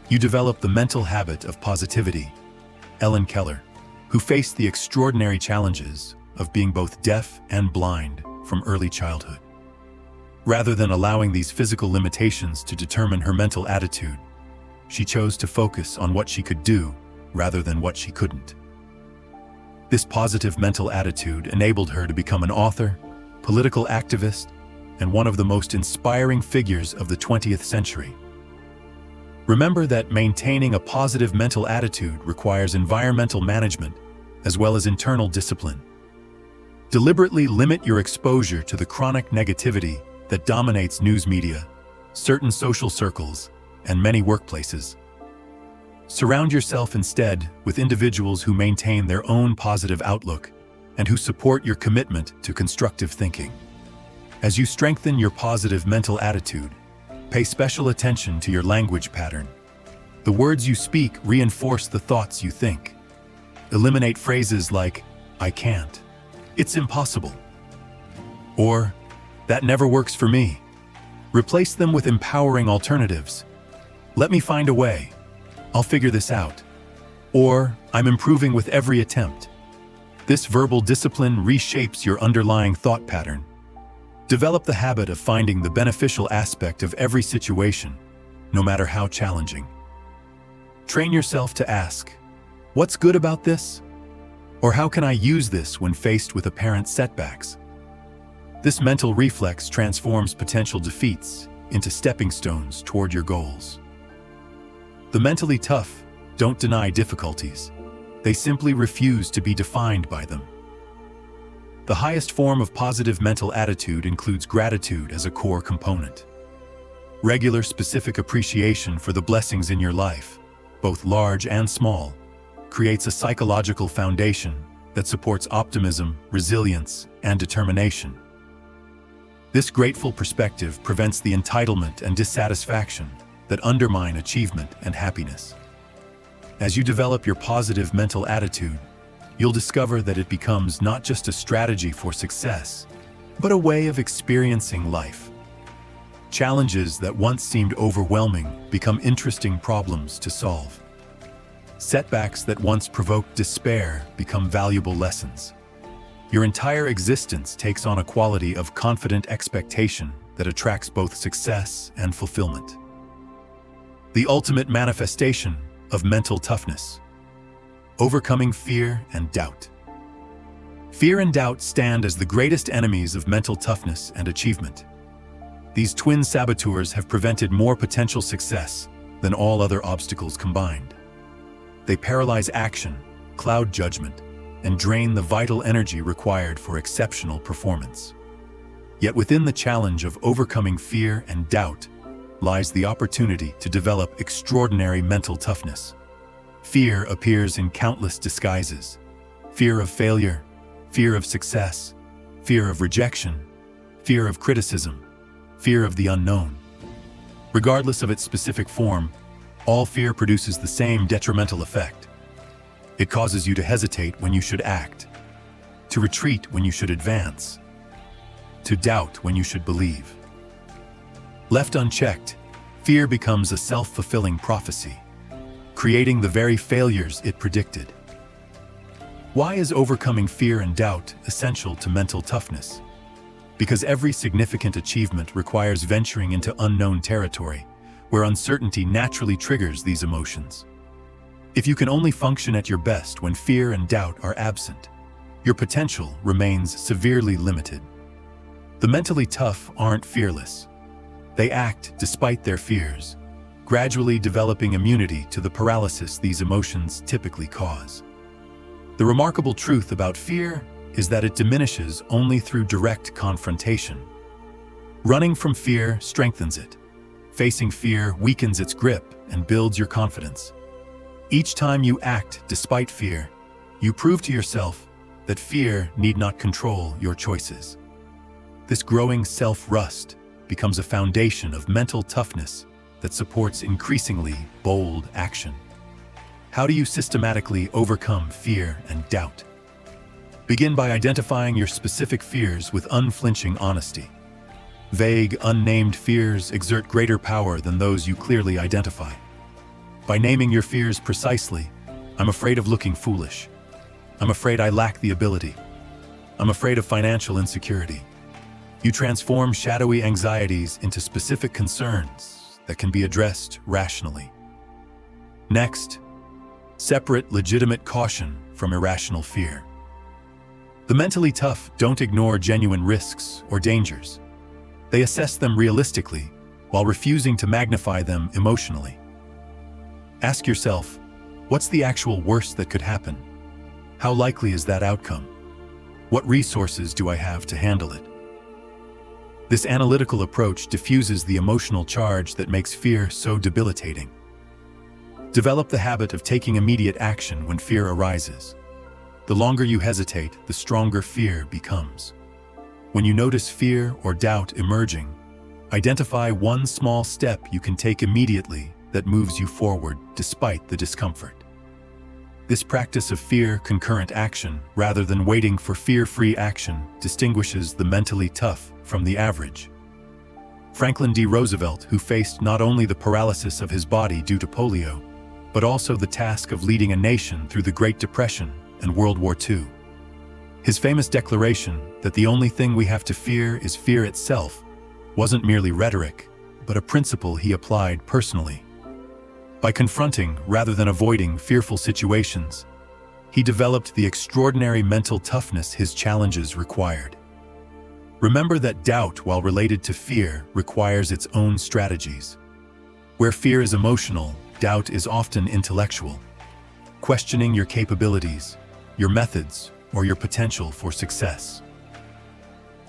You develop the mental habit of positivity. Ellen Keller, who faced the extraordinary challenges of being both deaf and blind from early childhood. Rather than allowing these physical limitations to determine her mental attitude, she chose to focus on what she could do rather than what she couldn't. This positive mental attitude enabled her to become an author, political activist, and one of the most inspiring figures of the 20th century. Remember that maintaining a positive mental attitude requires environmental management as well as internal discipline. Deliberately limit your exposure to the chronic negativity that dominates news media, certain social circles, and many workplaces. Surround yourself instead with individuals who maintain their own positive outlook and who support your commitment to constructive thinking. As you strengthen your positive mental attitude, pay special attention to your language pattern. The words you speak reinforce the thoughts you think. Eliminate phrases like, "I can't," "It's impossible," or "That never works for me." Replace them with empowering alternatives. "Let me find a way. I'll figure this out." Or, I'm improving with every attempt. This verbal discipline reshapes your underlying thought pattern. Develop the habit of finding the beneficial aspect of every situation, no matter how challenging. Train yourself to ask, what's good about this? Or how can I use this when faced with apparent setbacks? This mental reflex transforms potential defeats into stepping stones toward your goals. The mentally tough don't deny difficulties. They simply refuse to be defined by them. The highest form of positive mental attitude includes gratitude as a core component. Regular specific appreciation for the blessings in your life, both large and small, creates a psychological foundation that supports optimism, resilience, and determination. This grateful perspective prevents the entitlement and dissatisfaction that undermine achievement and happiness. As you develop your positive mental attitude, you'll discover that it becomes not just a strategy for success, but a way of experiencing life. Challenges that once seemed overwhelming become interesting problems to solve. Setbacks that once provoked despair become valuable lessons. Your entire existence takes on a quality of confident expectation that attracts both success and fulfillment. The ultimate manifestation of mental toughness. Overcoming fear and doubt. Fear and doubt stand as the greatest enemies of mental toughness and achievement. These twin saboteurs have prevented more potential success than all other obstacles combined. They paralyze action, cloud judgment, and drain the vital energy required for exceptional performance. Yet within the challenge of overcoming fear and doubt lies the opportunity to develop extraordinary mental toughness. Fear appears in countless disguises: fear of failure, fear of success, fear of rejection, fear of criticism, fear of the unknown. Regardless of its specific form, all fear produces the same detrimental effect. It causes you to hesitate when you should act, to retreat when you should advance, to doubt when you should believe. Left unchecked, fear becomes a self-fulfilling prophecy, creating the very failures it predicted. Why is overcoming fear and doubt essential to mental toughness? Because every significant achievement requires venturing into unknown territory, where uncertainty naturally triggers these emotions. If you can only function at your best when fear and doubt are absent, your potential remains severely limited. The mentally tough aren't fearless. They act despite their fears, gradually developing immunity to the paralysis these emotions typically cause. The remarkable truth about fear is that it diminishes only through direct confrontation. Running from fear strengthens it. Facing fear weakens its grip and builds your confidence. Each time you act despite fear, you prove to yourself that fear need not control your choices. This growing self-trust becomes a foundation of mental toughness that supports increasingly bold action. How do you systematically overcome fear and doubt? Begin by identifying your specific fears with unflinching honesty. Vague, unnamed fears exert greater power than those you clearly identify. By naming your fears precisely, I'm afraid of looking foolish. I'm afraid I lack the ability. I'm afraid of financial insecurity. You transform shadowy anxieties into specific concerns that can be addressed rationally. Next, separate legitimate caution from irrational fear. The mentally tough don't ignore genuine risks or dangers. They assess them realistically while refusing to magnify them emotionally. Ask yourself, what's the actual worst that could happen? How likely is that outcome? What resources do I have to handle it? This analytical approach diffuses the emotional charge that makes fear so debilitating. Develop the habit of taking immediate action when fear arises. The longer you hesitate, the stronger fear becomes. When you notice fear or doubt emerging, identify one small step you can take immediately that moves you forward despite the discomfort. This practice of fear-concurrent action, rather than waiting for fear-free action, distinguishes the mentally tough from the average. Franklin D. Roosevelt, who faced not only the paralysis of his body due to polio, but also the task of leading a nation through the Great Depression and World War II. His famous declaration that the only thing we have to fear is fear itself wasn't merely rhetoric, but a principle he applied personally. By confronting rather than avoiding fearful situations, he developed the extraordinary mental toughness his challenges required. Remember that doubt, while related to fear, requires its own strategies. Where fear is emotional, doubt is often intellectual, questioning your capabilities, your methods, or your potential for success.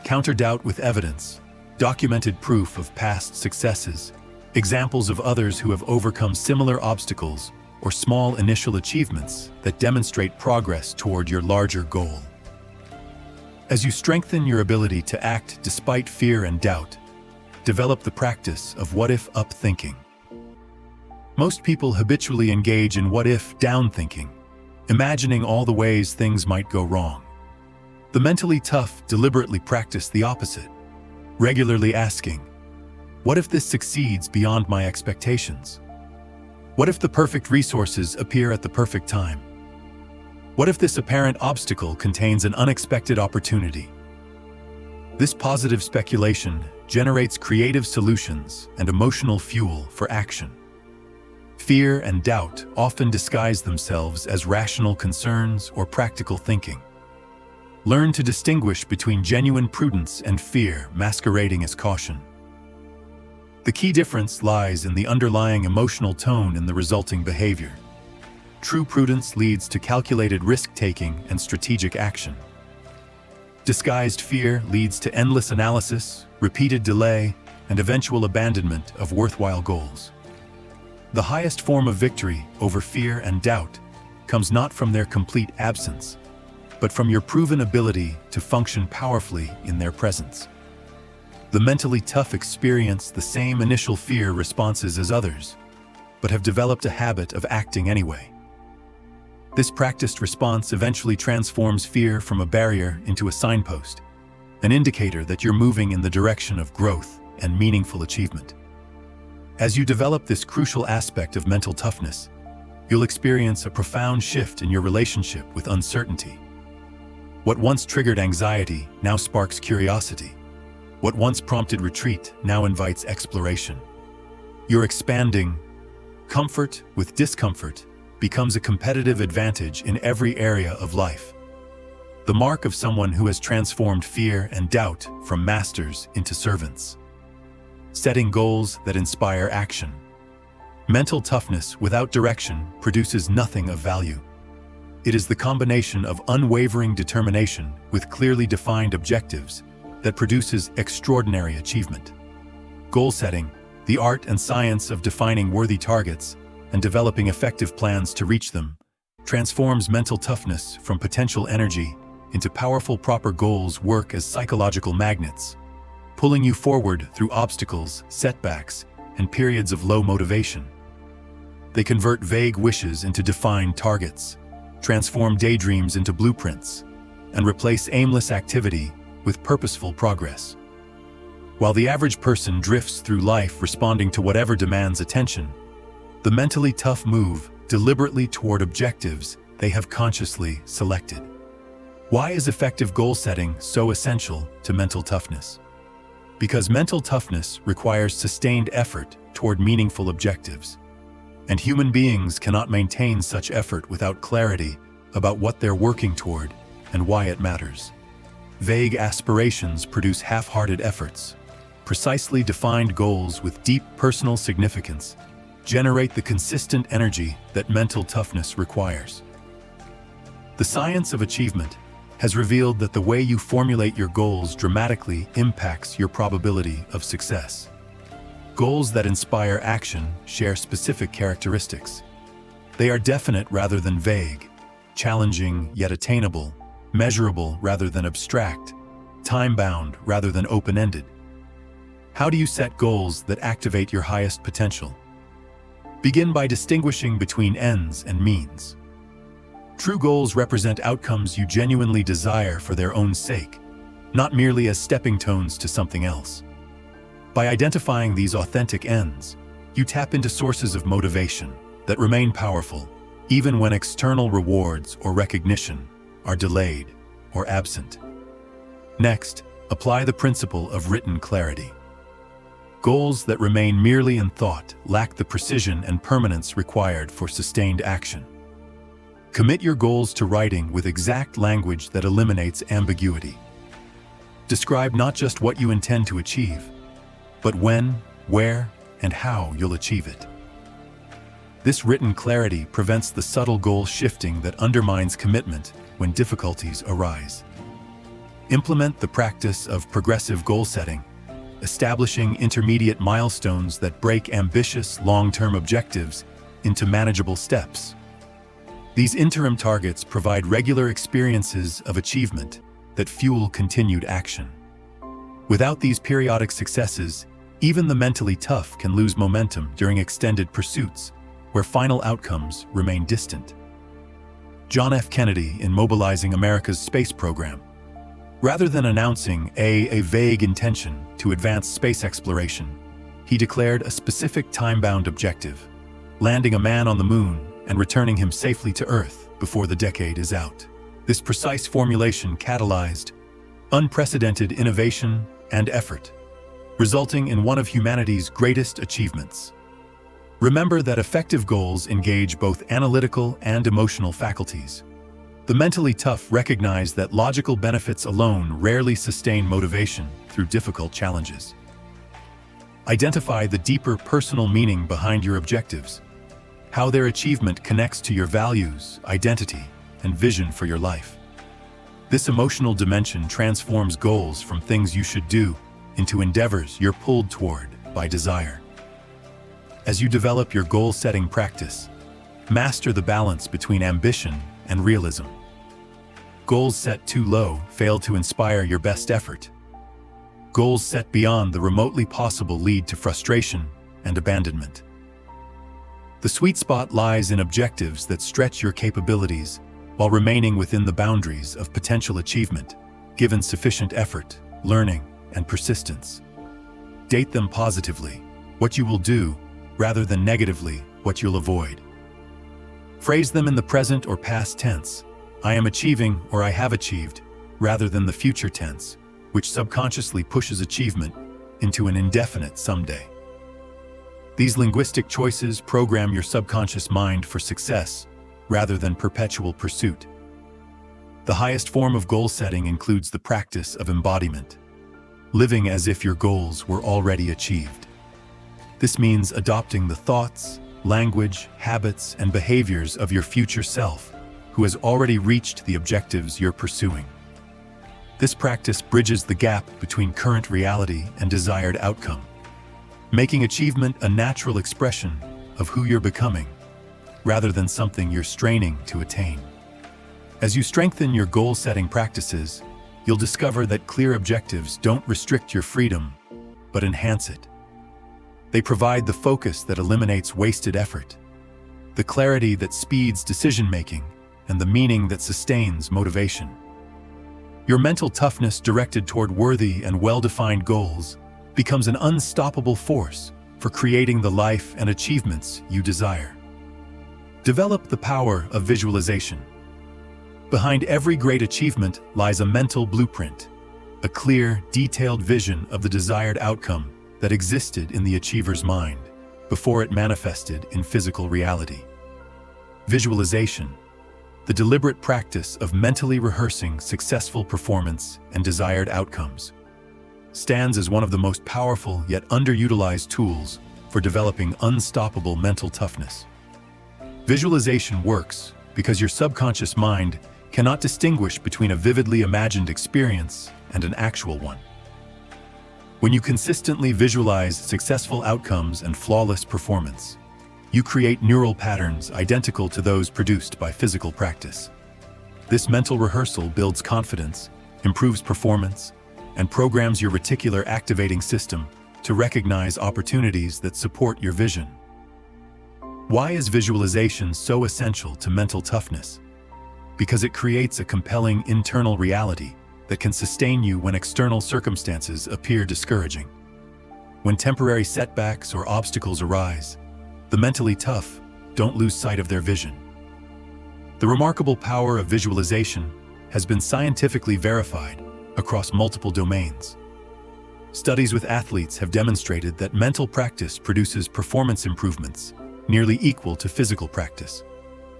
Counter doubt with evidence, documented proof of past successes, examples of others who have overcome similar obstacles, or small initial achievements that demonstrate progress toward your larger goal. As you strengthen your ability to act despite fear and doubt, develop the practice of what-if-up thinking. Most people habitually engage in what-if down thinking, imagining all the ways things might go wrong. The mentally tough deliberately practice the opposite, regularly asking, what if this succeeds beyond my expectations? What if the perfect resources appear at the perfect time? What if this apparent obstacle contains an unexpected opportunity? This positive speculation generates creative solutions and emotional fuel for action. Fear and doubt often disguise themselves as rational concerns or practical thinking. Learn to distinguish between genuine prudence and fear masquerading as caution. The key difference lies in the underlying emotional tone in the resulting behavior. True prudence leads to calculated risk-taking and strategic action. Disguised fear leads to endless analysis, repeated delay, and eventual abandonment of worthwhile goals. The highest form of victory over fear and doubt comes not from their complete absence, but from your proven ability to function powerfully in their presence. The mentally tough experience the same initial fear responses as others, but have developed a habit of acting anyway. This practiced response eventually transforms fear from a barrier into a signpost, an indicator that you're moving in the direction of growth and meaningful achievement. As you develop this crucial aspect of mental toughness, you'll experience a profound shift in your relationship with uncertainty. What once triggered anxiety now sparks curiosity. What once prompted retreat now invites exploration. You're expanding. Comfort with discomfort becomes a competitive advantage in every area of life. The mark of someone who has transformed fear and doubt from masters into servants. Setting goals that inspire action. Mental toughness without direction produces nothing of value. It is the combination of unwavering determination with clearly defined objectives that produces extraordinary achievement. Goal setting, the art and science of defining worthy targets and developing effective plans to reach them, transforms mental toughness from potential energy into powerful. Proper goals work as psychological magnets, pulling you forward through obstacles, setbacks, and periods of low motivation. They convert vague wishes into defined targets, transform daydreams into blueprints, and replace aimless activity with purposeful progress. While the average person drifts through life responding to whatever demands attention, the mentally tough move deliberately toward objectives they have consciously selected. Why is effective goal setting so essential to mental toughness? Because mental toughness requires sustained effort toward meaningful objectives, and human beings cannot maintain such effort without clarity about what they're working toward and why it matters. Vague aspirations produce half-hearted efforts. Precisely defined goals with deep personal significance generate the consistent energy that mental toughness requires. The science of achievement has revealed that the way you formulate your goals dramatically impacts your probability of success. Goals that inspire action share specific characteristics. They are definite rather than vague, challenging yet attainable, measurable rather than abstract, time-bound rather than open-ended. How do you set goals that activate your highest potential? Begin by distinguishing between ends and means. True goals represent outcomes you genuinely desire for their own sake, not merely as stepping stones to something else. By identifying these authentic ends, you tap into sources of motivation, that remain powerful even when external rewards or recognition are delayed or absent. Next, apply the principle of written clarity. Goals that remain merely in thought lack the precision and permanence required for sustained action. Commit your goals to writing with exact language that eliminates ambiguity. Describe not just what you intend to achieve, but when, where, and how you'll achieve it. This written clarity prevents the subtle goal shifting that undermines commitment when difficulties arise. Implement the practice of progressive goal setting, establishing intermediate milestones that break ambitious long-term objectives into manageable steps. These interim targets provide regular experiences of achievement that fuel continued action. Without these periodic successes, even the mentally tough can lose momentum during extended pursuits, where final outcomes remain distant. John F. Kennedy, in mobilizing America's space program, rather than announcing a vague intention to advance space exploration, he declared a specific time-bound objective: landing a man on the moon and returning him safely to Earth before the decade is out. This precise formulation catalyzed unprecedented innovation and effort, resulting in one of humanity's greatest achievements. Remember that effective goals engage both analytical and emotional faculties. The mentally tough recognize that logical benefits alone rarely sustain motivation through difficult challenges. Identify the deeper personal meaning behind your objectives, how their achievement connects to your values, identity, and vision for your life. This emotional dimension transforms goals from things you should do into endeavors you're pulled toward by desire. As you develop your goal-setting practice, master the balance between ambition and realism. Goals set too low fail to inspire your best effort. Goals set beyond the remotely possible lead to frustration and abandonment. The sweet spot lies in objectives that stretch your capabilities while remaining within the boundaries of potential achievement, given sufficient effort, learning, and persistence. Date them positively, what you will do, rather than negatively, what you'll avoid. Phrase them in the present or past tense, I am achieving or I have achieved, rather than the future tense, which subconsciously pushes achievement into an indefinite someday. These linguistic choices program your subconscious mind for success rather than perpetual pursuit. The highest form of goal setting includes the practice of embodiment, living as if your goals were already achieved. This means adopting the thoughts, language, habits, and behaviors of your future self, who has already reached the objectives you're pursuing. This practice bridges the gap between current reality and desired outcome, making achievement a natural expression of who you're becoming, rather than something you're straining to attain. As you strengthen your goal-setting practices, you'll discover that clear objectives don't restrict your freedom, but enhance it. They provide the focus that eliminates wasted effort, the clarity that speeds decision-making, and the meaning that sustains motivation. Your mental toughness directed toward worthy and well-defined goals becomes an unstoppable force for creating the life and achievements you desire. Develop the power of visualization. Behind every great achievement lies a mental blueprint, a clear, detailed vision of the desired outcome that existed in the achiever's mind before it manifested in physical reality. Visualization, the deliberate practice of mentally rehearsing successful performance and desired outcomes, stands as one of the most powerful yet underutilized tools for developing unstoppable mental toughness. Visualization works because your subconscious mind cannot distinguish between a vividly imagined experience and an actual one. When you consistently visualize successful outcomes and flawless performance, you create neural patterns identical to those produced by physical practice. This mental rehearsal builds confidence, improves performance, and programs your reticular activating system to recognize opportunities that support your vision. Why is visualization so essential to mental toughness? Because it creates a compelling internal reality that can sustain you when external circumstances appear discouraging. When temporary setbacks or obstacles arise, the mentally tough don't lose sight of their vision. The remarkable power of visualization has been scientifically verified across multiple domains. Studies with athletes have demonstrated that mental practice produces performance improvements nearly equal to physical practice,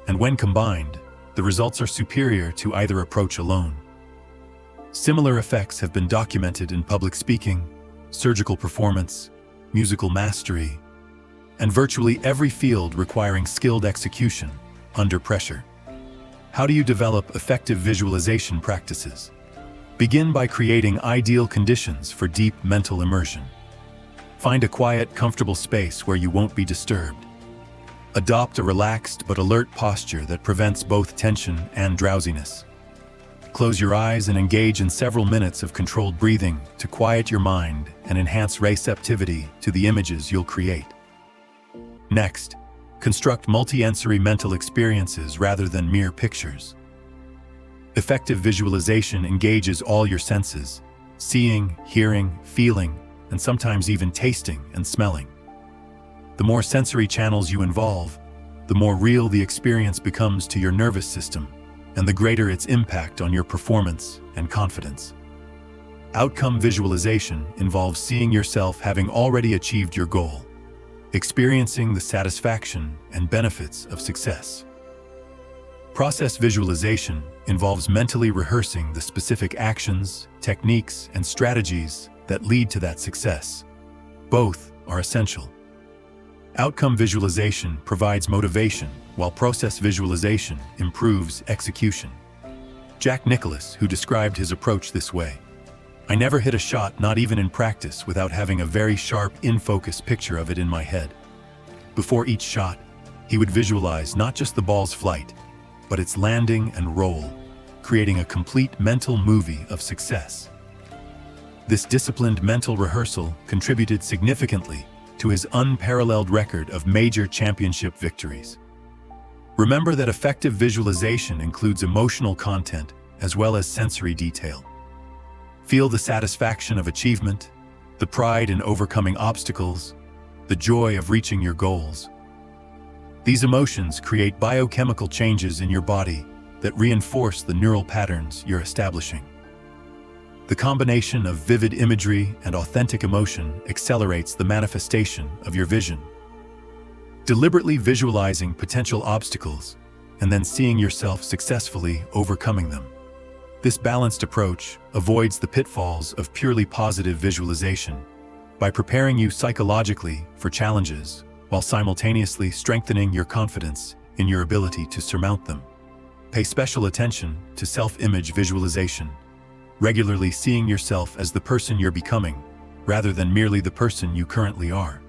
and when combined, the results are superior to either approach alone. Similar effects have been documented in public speaking, surgical performance, musical mastery, and virtually every field requiring skilled execution under pressure. How do you develop effective visualization practices? Begin by creating ideal conditions for deep mental immersion. Find a quiet, comfortable space where you won't be disturbed. Adopt a relaxed but alert posture that prevents both tension and drowsiness. Close your eyes and engage in several minutes of controlled breathing to quiet your mind and enhance receptivity to the images you'll create. Next, construct multi-sensory mental experiences rather than mere pictures. Effective visualization engages all your senses: seeing, hearing, feeling, and sometimes even tasting and smelling. The more sensory channels you involve, the more real the experience becomes to your nervous system, and the greater its impact on your performance and confidence. Outcome visualization involves seeing yourself having already achieved your goal, experiencing the satisfaction and benefits of success. Process visualization involves mentally rehearsing the specific actions, techniques, and strategies that lead to that success. Both are essential. Outcome visualization provides motivation, while process visualization improves execution. Jack Nicklaus, who described his approach this way: "I never hit a shot, not even in practice, without having a very sharp, in-focus picture of it in my head." Before each shot, he would visualize not just the ball's flight, but its landing and roll, creating a complete mental movie of success. This disciplined mental rehearsal contributed significantly to his unparalleled record of major championship victories. Remember that effective visualization includes emotional content as well as sensory detail. Feel the satisfaction of achievement, the pride in overcoming obstacles, the joy of reaching your goals. These emotions create biochemical changes in your body that reinforce the neural patterns you're establishing. The combination of vivid imagery and authentic emotion accelerates the manifestation of your vision. Deliberately visualizing potential obstacles and then seeing yourself successfully overcoming them. This balanced approach avoids the pitfalls of purely positive visualization by preparing you psychologically for challenges while simultaneously strengthening your confidence in your ability to surmount them. Pay special attention to self-image visualization, regularly seeing yourself as the person you're becoming, rather than merely the person you currently are.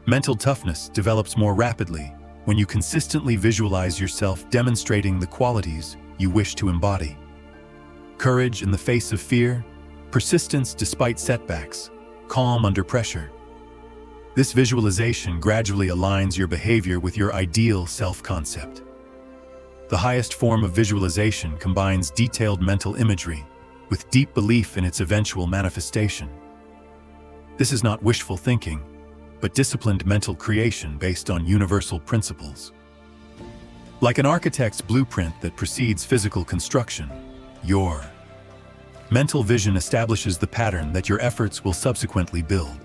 Mental toughness develops more rapidly when you consistently visualize yourself demonstrating the qualities you wish to embody. Courage in the face of fear, persistence despite setbacks, calm under pressure. This visualization gradually aligns your behavior with your ideal self-concept. The highest form of visualization combines detailed mental imagery with deep belief in its eventual manifestation. This is not wishful thinking, but disciplined mental creation based on universal principles. Like an architect's blueprint that precedes physical construction, your mental vision establishes the pattern that your efforts will subsequently build.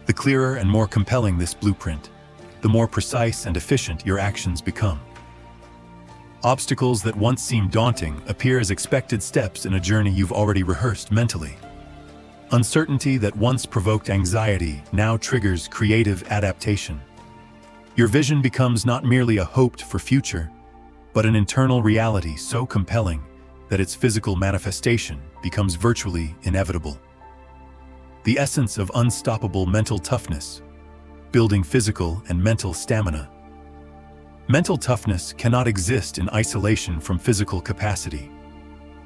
The clearer and more compelling this blueprint, the more precise and efficient your actions become. Obstacles that once seemed daunting appear as expected steps in a journey you've already rehearsed mentally. Uncertainty that once provoked anxiety now triggers creative adaptation. Your vision becomes not merely a hoped-for future, but an internal reality so compelling that its physical manifestation becomes virtually inevitable. The essence of unstoppable mental toughness, building physical and mental stamina. Mental toughness cannot exist in isolation from physical capacity.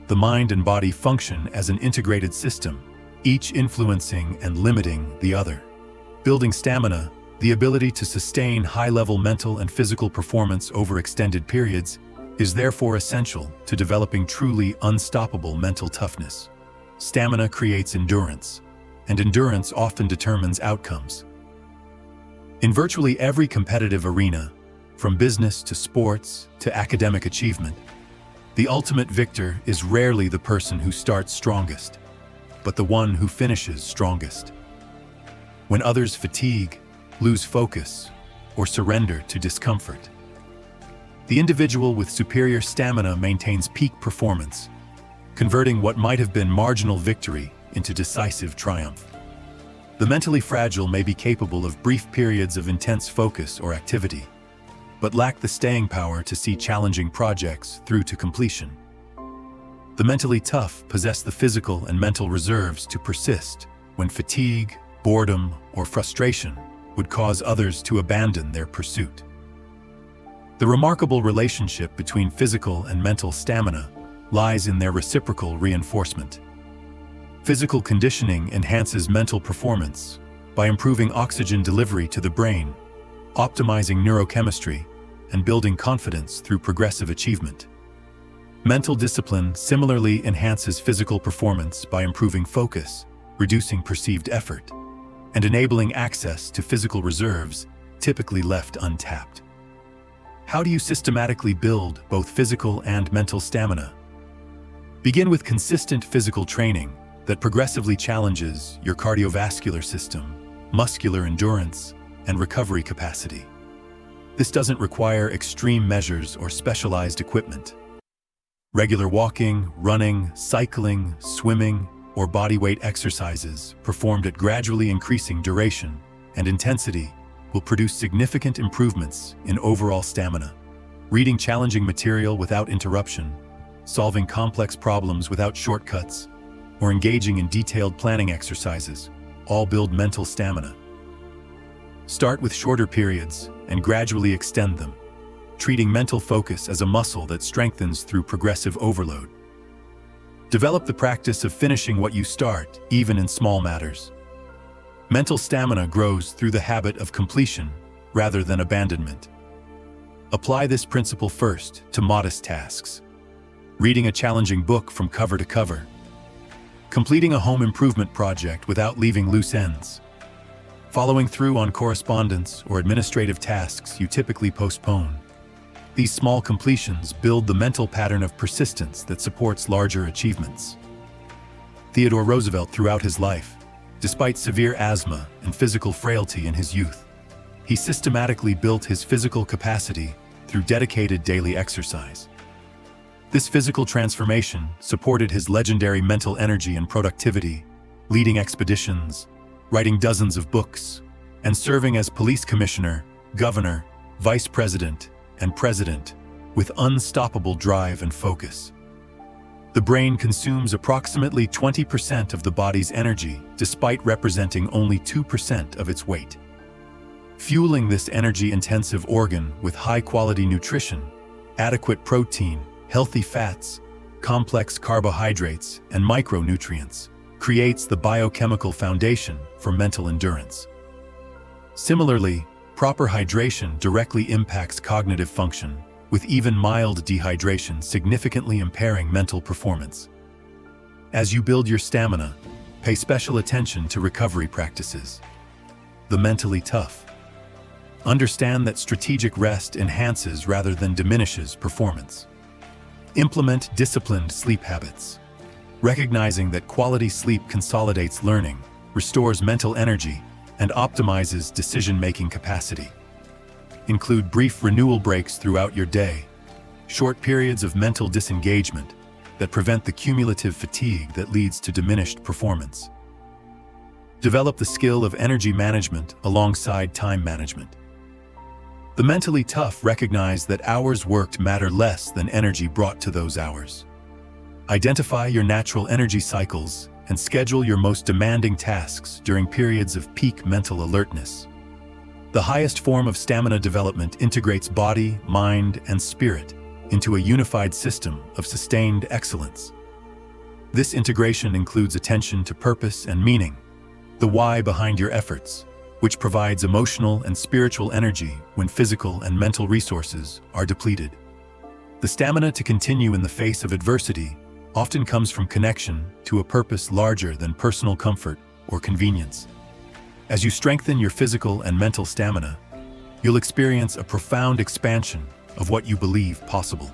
The mind and body function as an integrated system, each influencing and limiting the other. Building stamina, the ability to sustain high-level mental and physical performance over extended periods, is therefore essential to developing truly unstoppable mental toughness. Stamina creates endurance, and endurance often determines outcomes. In virtually every competitive arena, From business to sports to academic achievement, the ultimate victor is rarely the person who starts strongest, but the one who finishes strongest. When others fatigue, lose focus, or surrender to discomfort, the individual with superior stamina maintains peak performance, converting what might have been marginal victory into decisive triumph. The mentally fragile may be capable of brief periods of intense focus or activity, but lack the staying power to see challenging projects through to completion. The mentally tough possess the physical and mental reserves to persist when fatigue, boredom, or frustration would cause others to abandon their pursuit. The remarkable relationship between physical and mental stamina lies in their reciprocal reinforcement. Physical conditioning enhances mental performance by improving oxygen delivery to the brain, optimizing neurochemistry, and building confidence through progressive achievement. Mental discipline similarly enhances physical performance by improving focus, reducing perceived effort, and enabling access to physical reserves typically left untapped. How do you systematically build both physical and mental stamina? Begin with consistent physical training that progressively challenges your cardiovascular system, muscular endurance, and recovery capacity. This doesn't require extreme measures or specialized equipment. Regular walking, running, cycling, swimming, or bodyweight exercises performed at gradually increasing duration and intensity will produce significant improvements in overall stamina. Reading challenging material without interruption, solving complex problems without shortcuts, or engaging in detailed planning exercises all build mental stamina. Start with shorter periods and gradually extend them, treating mental focus as a muscle that strengthens through progressive overload. Develop the practice of finishing what you start, even in small matters. Mental stamina grows through the habit of completion rather than abandonment. Apply this principle first to modest tasks. Reading a challenging book from cover to cover. Completing a home improvement project without leaving loose ends. Following through on correspondence or administrative tasks you typically postpone. These small completions build the mental pattern of persistence that supports larger achievements. Theodore Roosevelt, throughout his life, despite severe asthma and physical frailty in his youth, he systematically built his physical capacity through dedicated daily exercise. This physical transformation supported his legendary mental energy and productivity, leading expeditions, writing dozens of books, and serving as police commissioner, governor, vice president, and president with unstoppable drive and focus. The brain consumes approximately 20% of the body's energy, despite representing only 2% of its weight. Fueling this energy-intensive organ with high-quality nutrition, adequate protein, healthy fats, complex carbohydrates, and micronutrients creates the biochemical foundation for mental endurance. Similarly, proper hydration directly impacts cognitive function, with even mild dehydration significantly impairing mental performance. As you build your stamina, pay special attention to recovery practices. The mentally tough. Understand that strategic rest enhances rather than diminishes performance. Implement disciplined sleep habits. Recognizing that quality sleep consolidates learning, restores mental energy, and optimizes decision-making capacity. Include brief renewal breaks throughout your day, short periods of mental disengagement that prevent the cumulative fatigue that leads to diminished performance. Develop the skill of energy management alongside time management. The mentally tough recognize that hours worked matter less than energy brought to those hours. Identify your natural energy cycles and schedule your most demanding tasks during periods of peak mental alertness. The highest form of stamina development integrates body, mind, and spirit into a unified system of sustained excellence. This integration includes attention to purpose and meaning, the why behind your efforts, which provides emotional and spiritual energy when physical and mental resources are depleted. The stamina to continue in the face of adversity often comes from connection to a purpose larger than personal comfort or convenience. As you strengthen your physical and mental stamina, you'll experience a profound expansion of what you believe possible.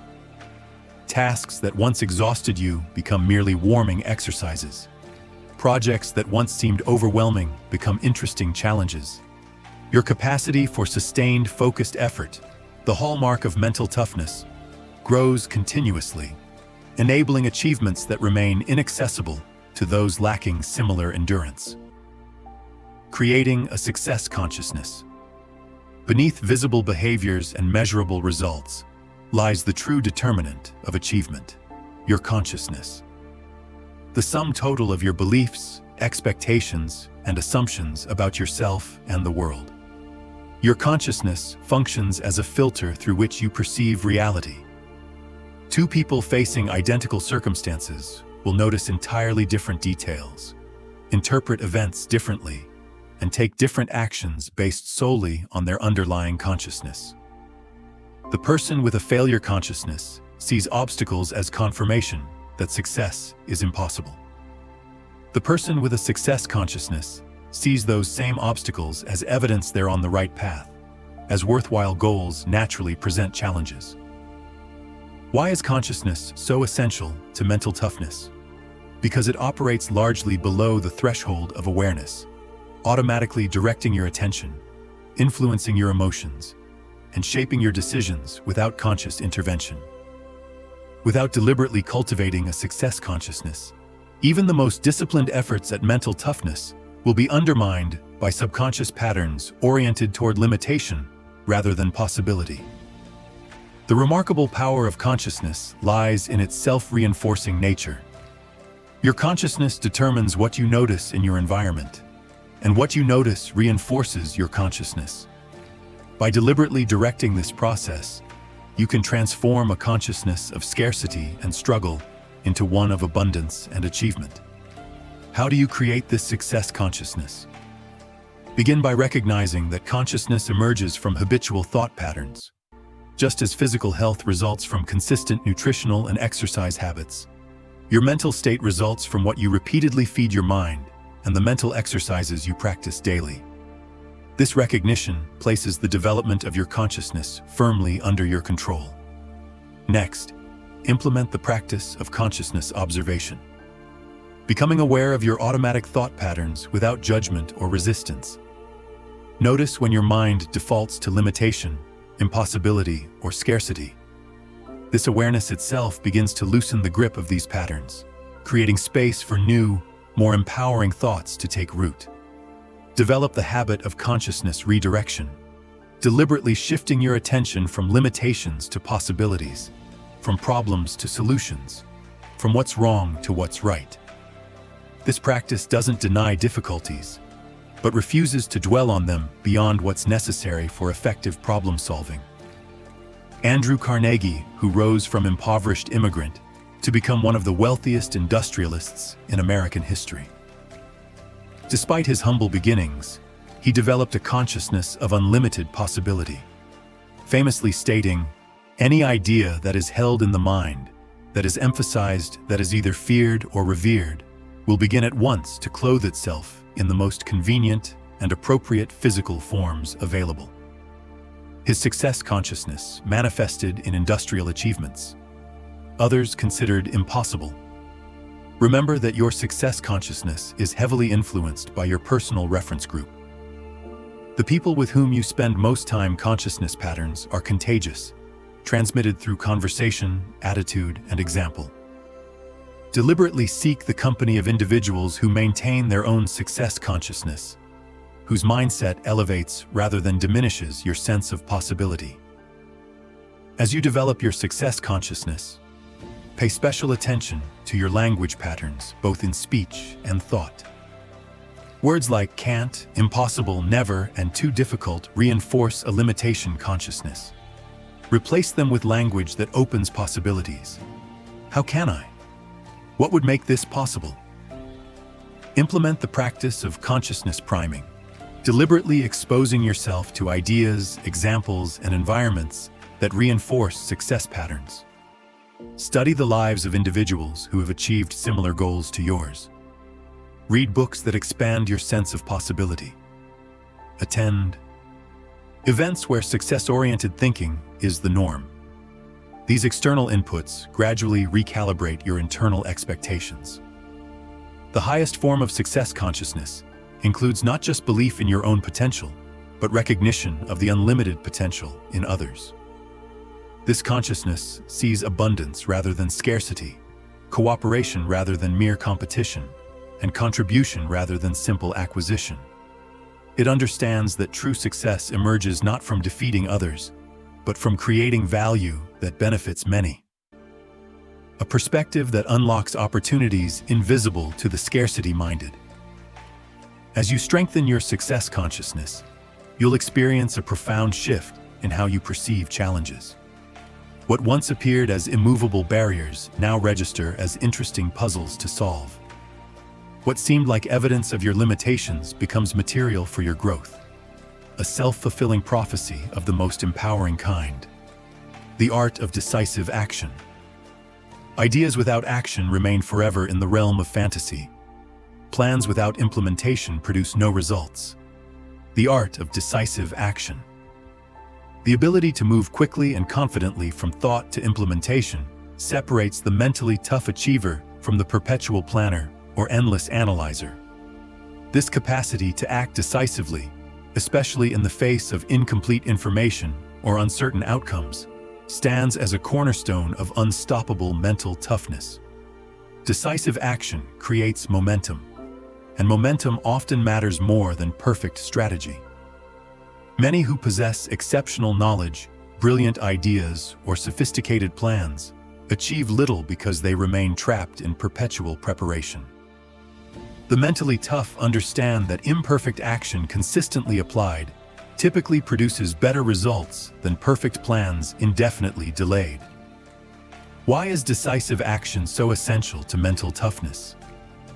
Tasks that once exhausted you become merely warming exercises. Projects that once seemed overwhelming become interesting challenges. Your capacity for sustained, focused effort, the hallmark of mental toughness, grows continuously, enabling achievements that remain inaccessible to those lacking similar endurance. Creating a success consciousness. Beneath visible behaviors and measurable results lies the true determinant of achievement, your consciousness. The sum total of your beliefs, expectations, and assumptions about yourself and the world. Your consciousness functions as a filter through which you perceive reality. Two people facing identical circumstances will notice entirely different details, interpret events differently, and take different actions based solely on their underlying consciousness. The person with a failure consciousness sees obstacles as confirmation that success is impossible. The person with a success consciousness sees those same obstacles as evidence they're on the right path, as worthwhile goals naturally present challenges. Why is consciousness so essential to mental toughness? Because it operates largely below the threshold of awareness, automatically directing your attention, influencing your emotions, and shaping your decisions without conscious intervention. Without deliberately cultivating a success consciousness, even the most disciplined efforts at mental toughness will be undermined by subconscious patterns oriented toward limitation rather than possibility. The remarkable power of consciousness lies in its self-reinforcing nature. Your consciousness determines what you notice in your environment, and what you notice reinforces your consciousness. By deliberately directing this process, you can transform a consciousness of scarcity and struggle into one of abundance and achievement. How do you create this success consciousness? Begin by recognizing that consciousness emerges from habitual thought patterns. Just as physical health results from consistent nutritional and exercise habits, your mental state results from what you repeatedly feed your mind and the mental exercises you practice daily. This recognition places the development of your consciousness firmly under your control. Next, implement the practice of consciousness observation. Becoming aware of your automatic thought patterns without judgment or resistance. Notice when your mind defaults to limitation, impossibility, or scarcity. This awareness itself begins to loosen the grip of these patterns, creating space for new, more empowering thoughts to take root. Develop the habit of consciousness redirection, deliberately shifting your attention from limitations to possibilities, from problems to solutions, from what's wrong to what's right. This practice doesn't deny difficulties, but refuses to dwell on them beyond what's necessary for effective problem solving. Andrew Carnegie, who rose from impoverished immigrant to become one of the wealthiest industrialists in American history. Despite his humble beginnings, he developed a consciousness of unlimited possibility, famously stating, "Any idea that is held in the mind, that is emphasized, that is either feared or revered, will begin at once to clothe itself in the most convenient and appropriate physical forms available." His success consciousness manifested in industrial achievements, others considered impossible. Remember that your success consciousness is heavily influenced by your personal reference group. The people with whom you spend most time consciousness patterns are contagious, transmitted through conversation, attitude, and example. Deliberately seek the company of individuals who maintain their own success consciousness, whose mindset elevates rather than diminishes your sense of possibility. As you develop your success consciousness, pay special attention to your language patterns, both in speech and thought. Words like can't, impossible, never, and too difficult reinforce a limitation consciousness. Replace them with language that opens possibilities. How can I? What would make this possible? Implement the practice of consciousness priming, deliberately exposing yourself to ideas, examples, and environments that reinforce success patterns. Study the lives of individuals who have achieved similar goals to yours. Read books that expand your sense of possibility. Attend events where success-oriented thinking is the norm. These external inputs gradually recalibrate your internal expectations. The highest form of success consciousness includes not just belief in your own potential, but recognition of the unlimited potential in others. This consciousness sees abundance rather than scarcity, cooperation rather than mere competition, and contribution rather than simple acquisition. It understands that true success emerges not from defeating others, but from creating value that benefits many. A perspective that unlocks opportunities invisible to the scarcity-minded. As you strengthen your success consciousness, you'll experience a profound shift in how you perceive challenges. What once appeared as immovable barriers now register as interesting puzzles to solve. What seemed like evidence of your limitations becomes material for your growth. A self-fulfilling prophecy of the most empowering kind. The art of decisive action. Ideas without action remain forever in the realm of fantasy. Plans without implementation produce no results. The art of decisive action. The ability to move quickly and confidently from thought to implementation separates the mentally tough achiever from the perpetual planner or endless analyzer. This capacity to act decisively, especially in the face of incomplete information or uncertain outcomes, stands as a cornerstone of unstoppable mental toughness. Decisive action creates momentum, and momentum often matters more than perfect strategy. Many who possess exceptional knowledge, brilliant ideas, or sophisticated plans achieve little because they remain trapped in perpetual preparation. The mentally tough understand that imperfect action consistently applied typically produces better results than perfect plans indefinitely delayed. Why is decisive action so essential to mental toughness?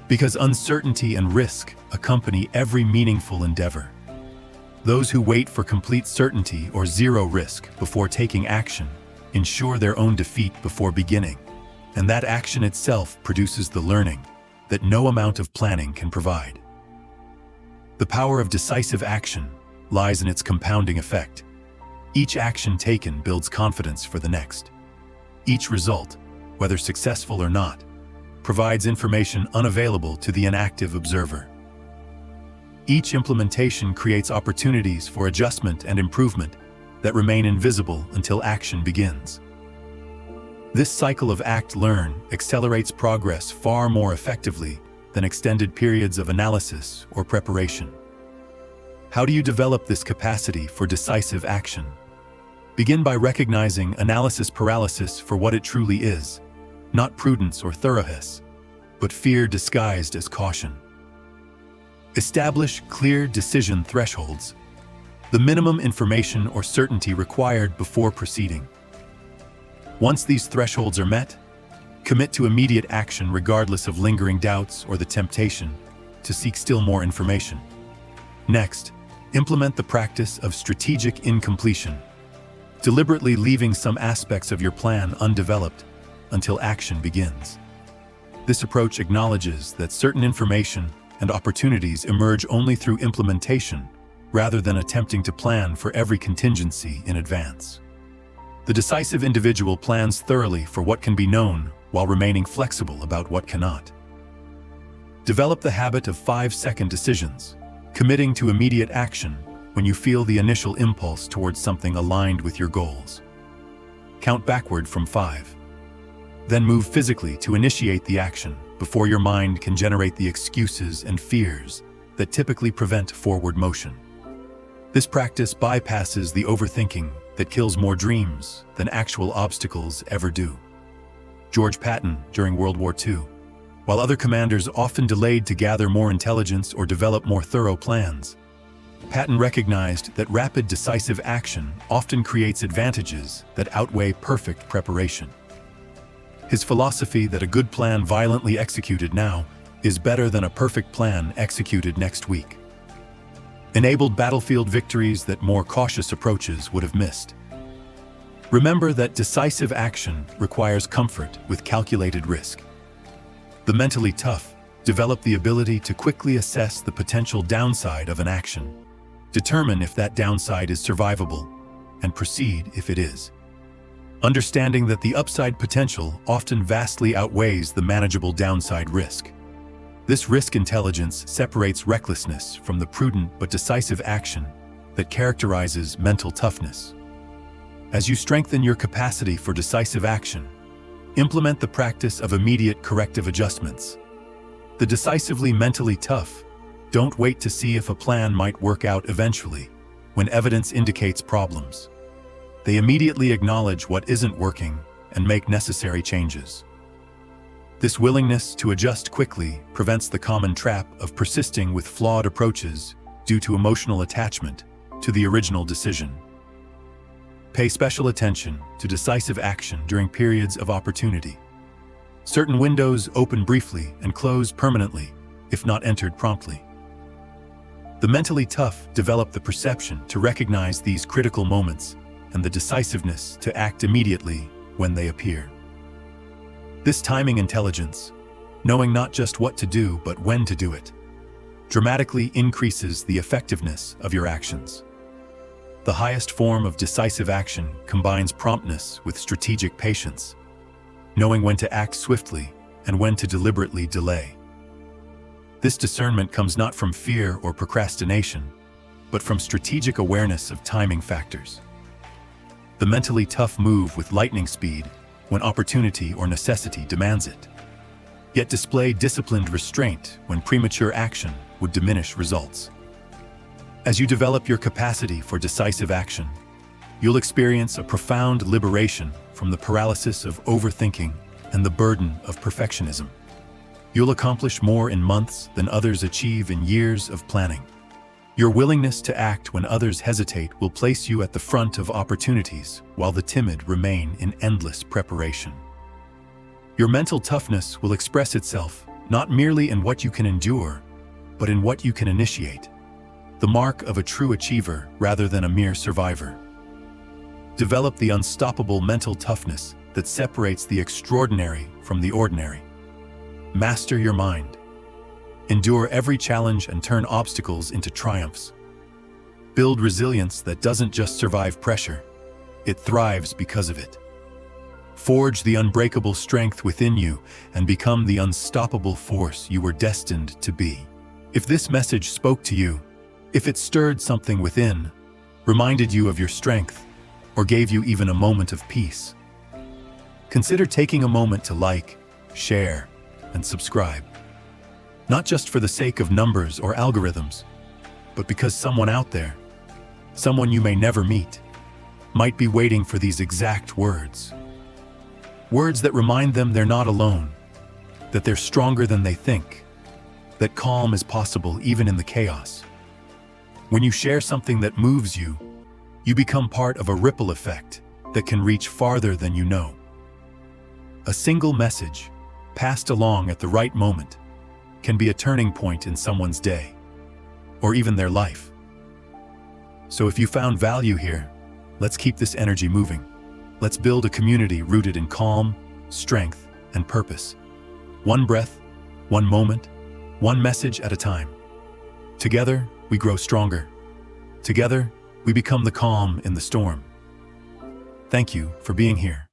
Because uncertainty and risk accompany every meaningful endeavor. Those who wait for complete certainty or zero risk before taking action ensure their own defeat before beginning, and that action itself produces the learning that no amount of planning can provide. The power of decisive action lies in its compounding effect. Each action taken builds confidence for the next. Each result, whether successful or not, provides information unavailable to the inactive observer. Each implementation creates opportunities for adjustment and improvement that remain invisible until action begins. This cycle of act-learn accelerates progress far more effectively than extended periods of analysis or preparation. How do you develop this capacity for decisive action? Begin by recognizing analysis paralysis for what it truly is, not prudence or thoroughness, but fear disguised as caution. Establish clear decision thresholds, the minimum information or certainty required before proceeding. Once these thresholds are met, commit to immediate action regardless of lingering doubts or the temptation to seek still more information. Next, implement the practice of strategic incompletion, deliberately leaving some aspects of your plan undeveloped until action begins. This approach acknowledges that certain information and opportunities emerge only through implementation rather than attempting to plan for every contingency in advance. The decisive individual plans thoroughly for what can be known while remaining flexible about what cannot. Develop the habit of 5-second decisions, committing to immediate action when you feel the initial impulse towards something aligned with your goals. Count backward from 5. Then move physically to initiate the action before your mind can generate the excuses and fears that typically prevent forward motion. This practice bypasses the overthinking that kills more dreams than actual obstacles ever do. George Patton during World War II. While other commanders often delayed to gather more intelligence or develop more thorough plans, Patton recognized that rapid, decisive action often creates advantages that outweigh perfect preparation. His philosophy that a good plan violently executed now is better than a perfect plan executed next week enabled battlefield victories that more cautious approaches would have missed. Remember that decisive action requires comfort with calculated risk. The mentally tough develop the ability to quickly assess the potential downside of an action, Determine if that downside is survivable, and proceed if it is. Understanding that the upside potential often vastly outweighs the manageable downside risk. This risk intelligence separates recklessness from the prudent but decisive action that characterizes mental toughness. As you strengthen your capacity for decisive action, implement the practice of immediate corrective adjustments. The decisively mentally tough don't wait to see if a plan might work out eventually, when evidence indicates problems. They immediately acknowledge what isn't working and make necessary changes. This willingness to adjust quickly prevents the common trap of persisting with flawed approaches due to emotional attachment to the original decision. Pay special attention to decisive action during periods of opportunity. Certain windows open briefly and close permanently, if not entered promptly. The mentally tough develop the perception to recognize these critical moments and the decisiveness to act immediately when they appear. This timing intelligence, knowing not just what to do but when to do it, dramatically increases the effectiveness of your actions. The highest form of decisive action combines promptness with strategic patience, knowing when to act swiftly and when to deliberately delay. This discernment comes not from fear or procrastination, but from strategic awareness of timing factors. The mentally tough move with lightning speed when opportunity or necessity demands it, yet display disciplined restraint when premature action would diminish results. As you develop your capacity for decisive action, you'll experience a profound liberation from the paralysis of overthinking and the burden of perfectionism. You'll accomplish more in months than others achieve in years of planning. Your willingness to act when others hesitate will place you at the front of opportunities, while the timid remain in endless preparation. Your mental toughness will express itself not merely in what you can endure, but in what you can initiate, the mark of a true achiever rather than a mere survivor. Develop the unstoppable mental toughness that separates the extraordinary from the ordinary. Master your mind. Endure every challenge and turn obstacles into triumphs. Build resilience that doesn't just survive pressure, it thrives because of it. Forge the unbreakable strength within you and become the unstoppable force you were destined to be. If this message spoke to you, if it stirred something within, reminded you of your strength, or gave you even a moment of peace, consider taking a moment to like, share, and subscribe. Not just for the sake of numbers or algorithms, but because someone out there, someone you may never meet, might be waiting for these exact words. Words that remind them they're not alone, that they're stronger than they think, that calm is possible even in the chaos. When you share something that moves you, you become part of a ripple effect that can reach farther than you know. A single message, passed along at the right moment, can be a turning point in someone's day, or even their life. So if you found value here, let's keep this energy moving. Let's build a community rooted in calm, strength, and purpose. One breath, one moment, one message at a time. Together, we grow stronger. Together, we become the calm in the storm. Thank you for being here.